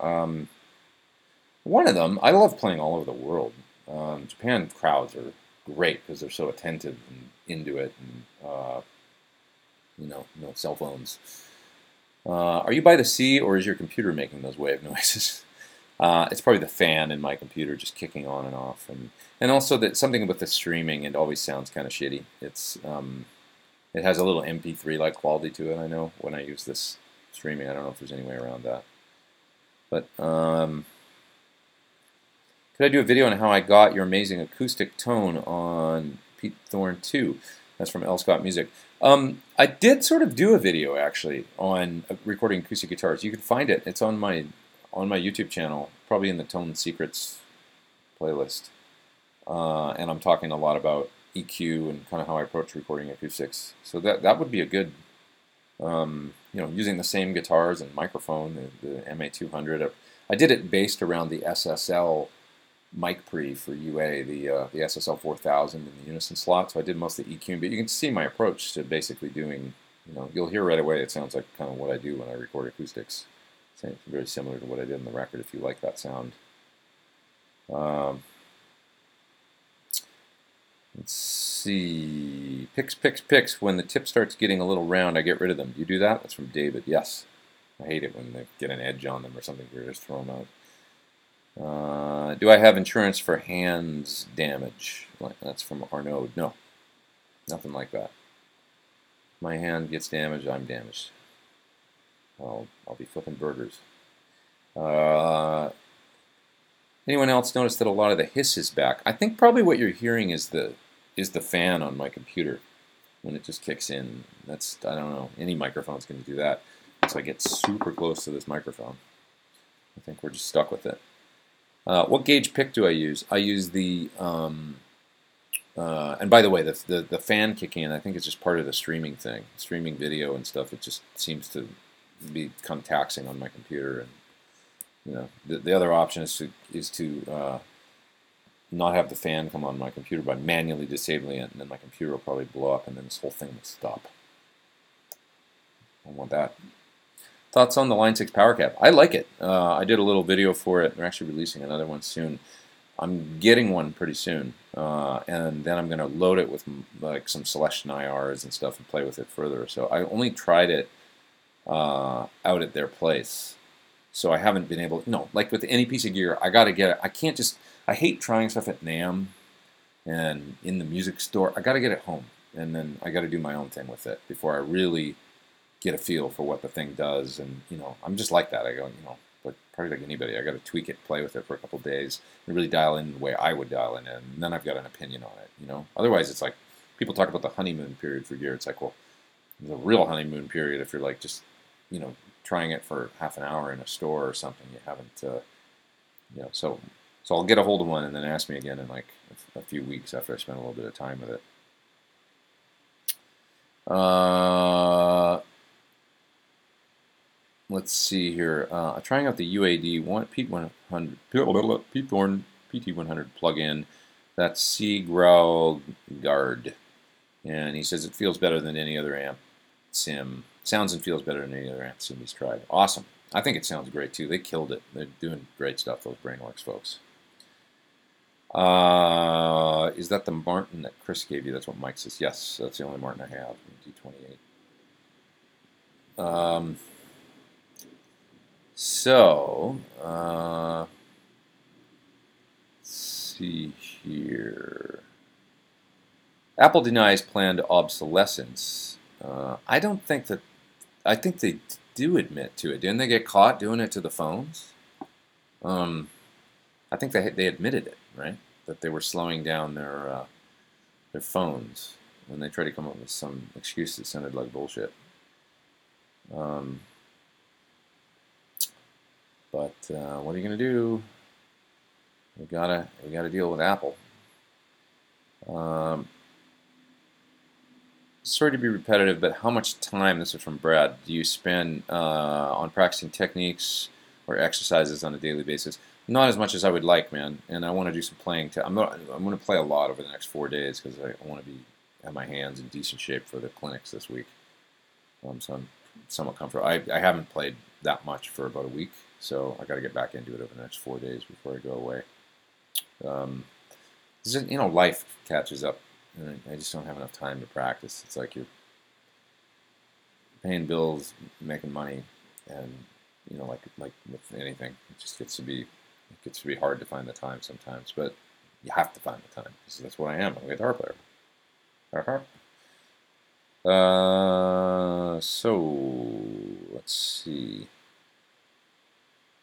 One of them. I love playing all over the world. Japan crowds are great because they're so attentive and into it, and no cell phones. Are you by the sea, or is your computer making those wave noises? It's probably the fan in my computer just kicking on and off, and also that something with the streaming, it always sounds kind of shitty. It has a little MP3-like quality to it. I know when I use this streaming, I don't know if there's any way around that, but. Could I do a video on how I got your amazing acoustic tone on Pete Thorn 2? That's from L. Scott Music. I did sort of do a video, actually, on recording acoustic guitars. You can find it. It's on my YouTube channel, probably in the Tone Secrets playlist. And I'm talking a lot about EQ and kind of how I approach recording acoustics. So that would be a good, using the same guitars and microphone, the MA200. I did it based around the SSL mic pre for UA, the SSL 4000 in the unison slot. So I did most of the EQ, but you can see my approach to basically doing, you'll hear right away it sounds like kind of what I do when I record acoustics. It's very similar to what I did in the record if you like that sound. Let's see. Picks. When the tip starts getting a little round, I get rid of them. Do you do that? That's from David. Yes. I hate it when they get an edge on them or something. You just throw them out. Do I have insurance for hands damage? That's from Arnaud. No, nothing like that. My hand gets damaged, I'm damaged. I'll be flipping burgers. Anyone else notice that a lot of the hiss is back? I think probably what you're hearing is the fan on my computer when it just kicks in. I don't know. Any microphone's going to do that. So I get super close to this microphone. I think we're just stuck with it. What gauge pick do I use? I use the, and by the way, the fan kicking in, I think it's just part of the streaming thing. Streaming video and stuff, it just seems to become taxing on my computer. And, the other option is to not have the fan come on my computer by manually disabling it, and then my computer will probably blow up, and then this whole thing will stop. I don't want that. Thoughts on the Line 6 Power Cap? I like it. I did a little video for it. They're actually releasing another one soon. I'm getting one pretty soon, and then I'm going to load it with like some Celestion IRs and stuff and play with it further. So I only tried it out at their place, so I haven't been able. Like with any piece of gear, I got to get it. I can't just. I hate trying stuff at NAMM and in the music store. I got to get it home, and then I got to do my own thing with it before I really get a feel for what the thing does. And I'm just like that. I go, like probably like anybody, I got to tweak it, play with it for a couple of days, and really dial in the way I would dial in, and then I've got an opinion on it. Otherwise, it's like people talk about the honeymoon period for gear. It's like, well, the real honeymoon period if you're like just trying it for half an hour in a store or something. You haven't, So I'll get a hold of one and then ask me again in like a few weeks after I spend a little bit of time with it. Let's see here. Trying out the UAD Pete Thorn PT100 plug-in. That's C Growl Guard, and he says it feels better than any other amp sim. Sounds and feels better than any other amp sim he's tried. Awesome. I think it sounds great too. They killed it. They're doing great stuff. Those Brainworks folks. Is that the Martin that Chris gave you? That's what Mike says. Yes, that's the only Martin I have. D28. So, let's see here. Apple denies planned obsolescence. I don't think that. I think they do admit to it. Didn't they get caught doing it to the phones? I think they admitted it, right? That they were slowing down their phones when they tried to come up with some excuse that sounded like bullshit. But what are you gonna do? We gotta deal with Apple. Sorry to be repetitive, but how much time, this is from Brad, do you spend on practicing techniques or exercises on a daily basis? Not as much as I would like, man. And I want to do some playing. I'm going to play a lot over the next 4 days because I want to have my hands in decent shape for the clinics this week. So I'm somewhat comfortable. I haven't played that much for about a week, so I got to get back into it over the next 4 days before I go away. Life catches up. And I just don't have enough time to practice. It's like you're paying bills, making money, and like with anything, it just gets to be hard to find the time sometimes. But you have to find the time because that's what I am. I'm a guitar player. So let's see.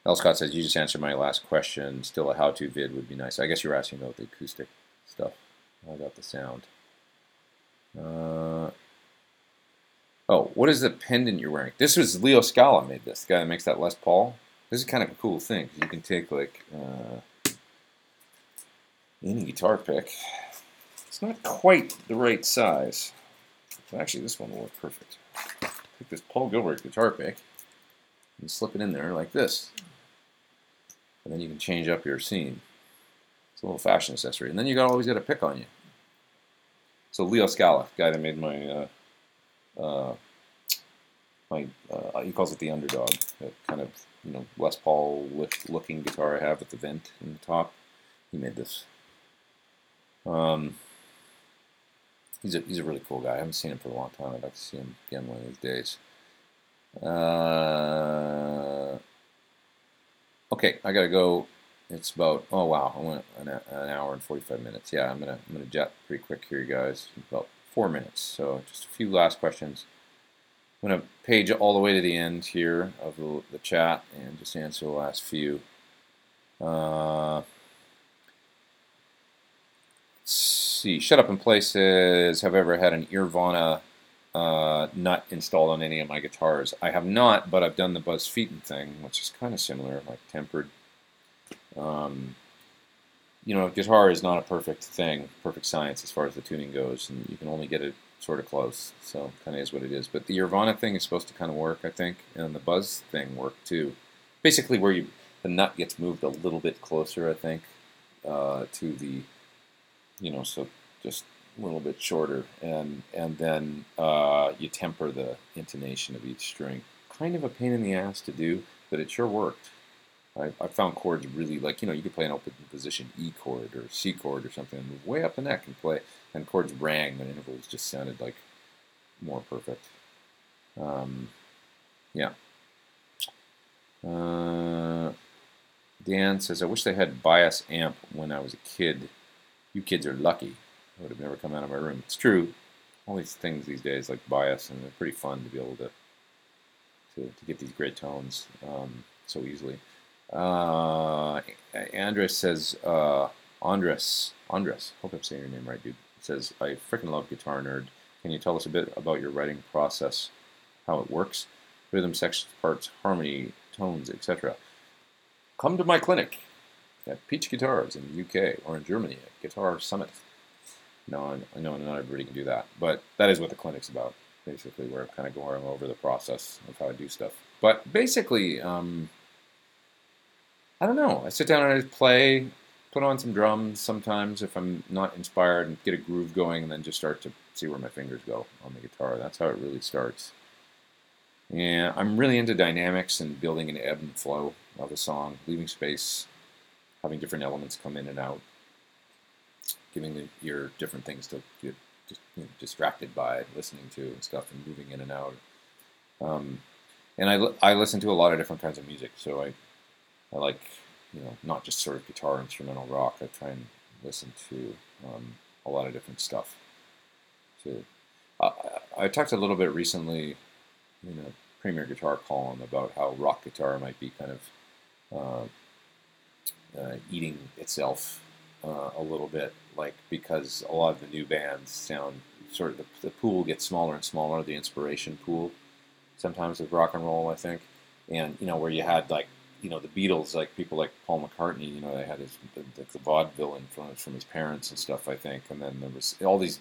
L. Scott says, you just answered my last question. Still a how-to vid would be nice. I guess you were asking about the acoustic stuff. I got the sound. Oh, what is the pendant you're wearing? This was Leo Scala made this. The guy that makes that Les Paul. This is kind of a cool thing. You can take like any guitar pick. It's not quite the right size. Actually, this one will work perfect. Take this Paul Gilbert guitar pick and slip it in there like this. And then you can change up your scene. It's a little fashion accessory. And then you always got a pick on you. So Leo Scala, guy that made my, he calls it the Underdog. That kind of, Les Paul looking guitar I have with the vent in the top. He made this. He's a really cool guy. I haven't seen him for a long time. I'd like to see him again one of these days. Okay, I gotta go. It's about, oh wow, I went an hour and 45 minutes. Yeah, I'm gonna jet pretty quick here, you guys. About 4 minutes. So just a few last questions. I'm gonna page all the way to the end here of the chat and just answer the last few. Let's see. Shut Up and Play says, have I ever had an Nirvana nut installed on any of my guitars? I have not, but I've done the Buzz Feiten thing, which is kind of similar, like tempered. Guitar is not a perfect thing, perfect science as far as the tuning goes, and you can only get it sort of close, so kind of is what it is. But the Nirvana thing is supposed to kind of work, I think, and the Buzz thing worked too. Basically where the nut gets moved a little bit closer, I think, to the, so just a little bit shorter, and then you temper the intonation of each string. Kind of a pain in the ass to do, but it sure worked. I found chords really, like, you could play an open position E chord or C chord or something, and move way up the neck and play, and chords rang, but intervals just sounded like more perfect. Yeah. Dan says, I wish they had bias amp when I was a kid. You kids are lucky. I would have never come out of my room. It's true. All these things these days, like bias, and they're pretty fun to be able to get these great tones so easily. Andres says, Andres, hope I'm saying your name right, dude, says, I freaking love Guitar Nerd. Can you tell us a bit about your writing process, how it works? Rhythm, sections, parts, harmony, tones, etc. Come to my clinic at Peach Guitars in the UK or in Germany at Guitar Summit. No, I know not everybody can do that, but that is what the clinic's about, basically, where I'm kind of going over the process of how I do stuff. But basically, I don't know. I sit down and I play, put on some drums sometimes if I'm not inspired, and get a groove going, and then just start to see where my fingers go on the guitar. That's how it really starts. And I'm really into dynamics and building an ebb and flow of a song, leaving space, having different elements come in and out, giving the ear different things to get distracted by, listening to and stuff, and moving in and out. And I listen to a lot of different kinds of music, so I like, not just sort of guitar instrumental rock. I try and listen to a lot of different stuff too. I talked a little bit recently in a Premier Guitar column about how rock guitar might be kind of eating itself a little bit, like, because a lot of the new bands sound sort of, the pool gets smaller and smaller, the inspiration pool sometimes with rock and roll, I think. And, you know, where you had, like, you know, the Beatles, like people like Paul McCartney, you know, they had the vaudeville influence from his parents and stuff, I think. And then there was all these,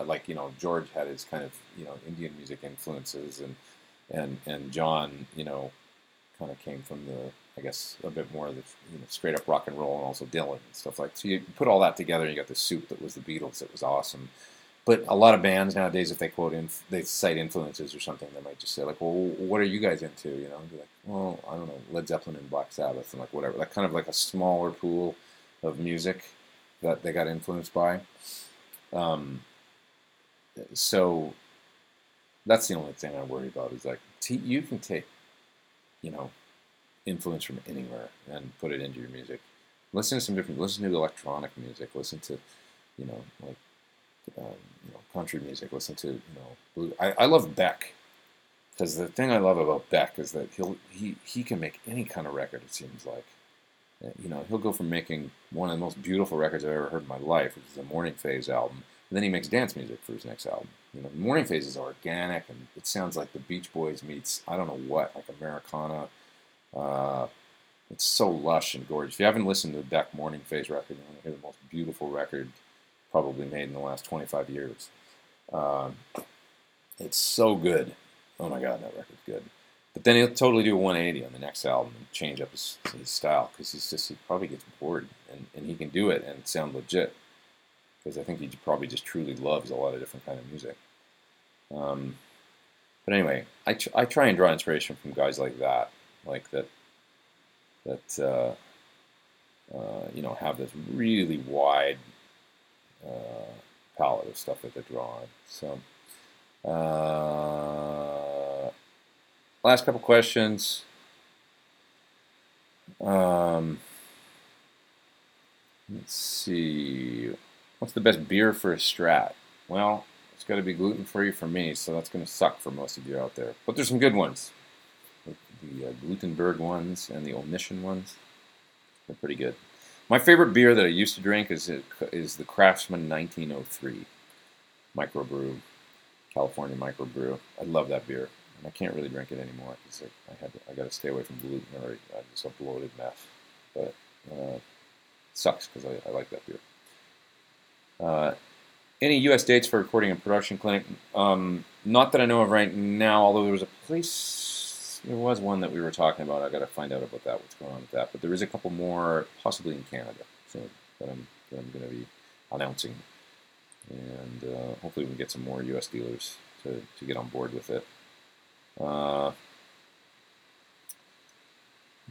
like, you know, George had his kind of, you know, Indian music influences, and John, you know, kind of came from the, I guess, a bit more of the, you know, straight up rock and roll, and also Dylan and stuff like that. So you put all that together, and you got the soup that was the Beatles that was awesome. But a lot of bands nowadays, if they they cite influences or something, they might just say, like, well, what are you guys into? You know, be like, well, I don't know, Led Zeppelin and Black Sabbath and, like, whatever. Like, kind of like a smaller pool of music that they got influenced by. So that's the only thing I worry about, is like, you can take, you know, influence from anywhere and put it into your music. Listen to electronic music, listen to, you know, like, you know, country music, listen to, you know, blue. I love Beck, because the thing I love about Beck is that he can make any kind of record, it seems like. You know, he'll go from making one of the most beautiful records I've ever heard in my life, which is the Morning Phase album, and then he makes dance music for his next album. You know, Morning Phase is organic, and it sounds like the Beach Boys meets, I don't know what, like Americana. It's so lush and gorgeous. If you haven't listened to the Beck Morning Phase record, you're going to hear the most beautiful record probably made in the last 25 years. It's so good. Oh my God, that record's good. But then he'll totally do a 180 on the next album and change up his style, because he probably gets bored, and he can do it and sound legit, because I think he probably just truly loves a lot of different kind of music. But anyway, I try and draw inspiration from guys like that, you know, have this really wide palette of stuff that they draw on. So, last couple questions. Let's see. What's the best beer for a Strat? Well, it's got to be gluten-free for me, so that's going to suck for most of you out there. But there's some good ones. The Glutenberg ones and the Omission ones. They're pretty good. My favorite beer that I used to drink is the Craftsman 1903 microbrew, California microbrew. I love that beer, and I can't really drink it anymore because I got to stay away from gluten, or I just a bloated mess. But it sucks because I like that beer. Any U.S. dates for recording and production clinic? Not that I know of right now. Although there was one that we were talking about. I got to find out about that. What's going on with that? But there is a couple more, possibly in Canada, so that I'm going to be announcing, and hopefully we can get some more U.S. dealers to get on board with it. Let's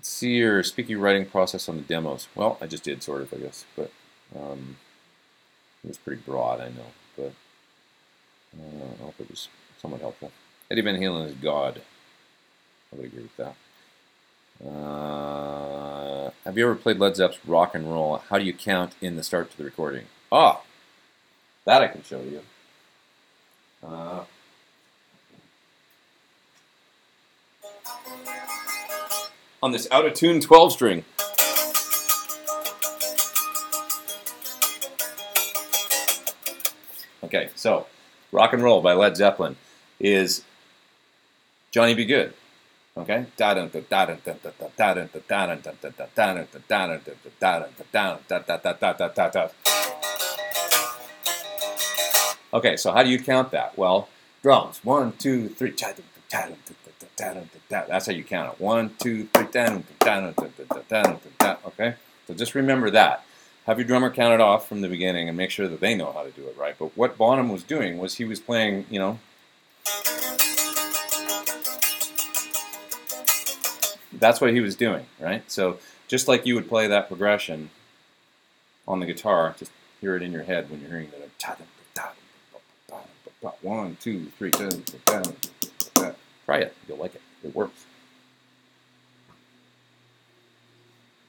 see your speaking writing process on the demos. Well, I just did, sort of, I guess, but it was pretty broad, I know, but I hope it was somewhat helpful. Eddie Van Halen is God. I would agree with that. Have you ever played Led Zeppelin's Rock and Roll? How do you count in the start to the recording? Ah, that I can show you. On this out-of-tune 12-string. Okay, so Rock and Roll by Led Zeppelin is Johnny Be Good. Okay? Okay, so how do you count that? Well, drums. 1, 2, 3. That's how you count it. 1, 2, 3. Okay? So just remember that. Have your drummer count it off from the beginning and make sure that they know how to do it right. But what Bonham was doing was he was playing, you know, that's what he was doing, right? So just like you would play that progression on the guitar, just hear it in your head when you're hearing the 1, 2, 3. Try it. You'll like it. It works.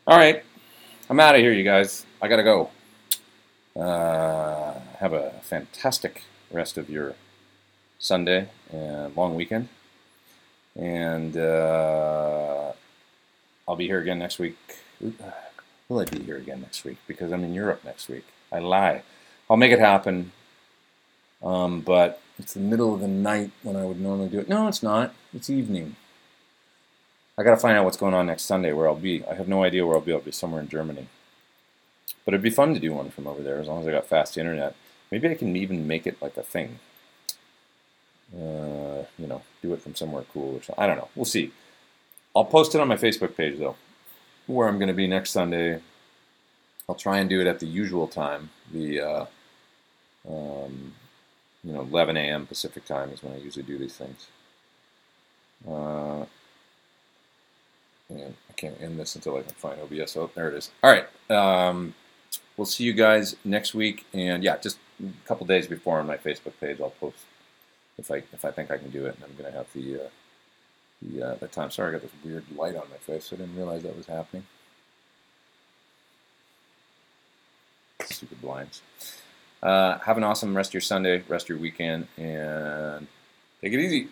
All right. I'm out of here, you guys. I gotta go. Have a fantastic rest of your Sunday and long weekend. And I'll be here again next week. Will I be here again next week? Because I'm in Europe next week. I lie. I'll make it happen. But it's the middle of the night when I would normally do it. No, it's not. It's evening. I got to find out what's going on next Sunday, where I'll be. I have no idea where I'll be. I'll be somewhere in Germany. But it'd be fun to do one from over there as long as I got fast internet. Maybe I can even make it like a thing. You know, do it from somewhere cool or something. I don't know. We'll see. I'll post it on my Facebook page, though, where I'm going to be next Sunday. I'll try and do it at the usual time. The, 11 a.m. Pacific time is when I usually do these things. And I can't end this until I can find OBS. Oh, there it is. All right. We'll see you guys next week. And yeah, just a couple days before on my Facebook page, I'll post if I think I can do it. And I'm going to have the time. Sorry, I got this weird light on my face. I didn't realize that was happening. Stupid blinds. Have an awesome rest of your Sunday, rest of your weekend, and take it easy.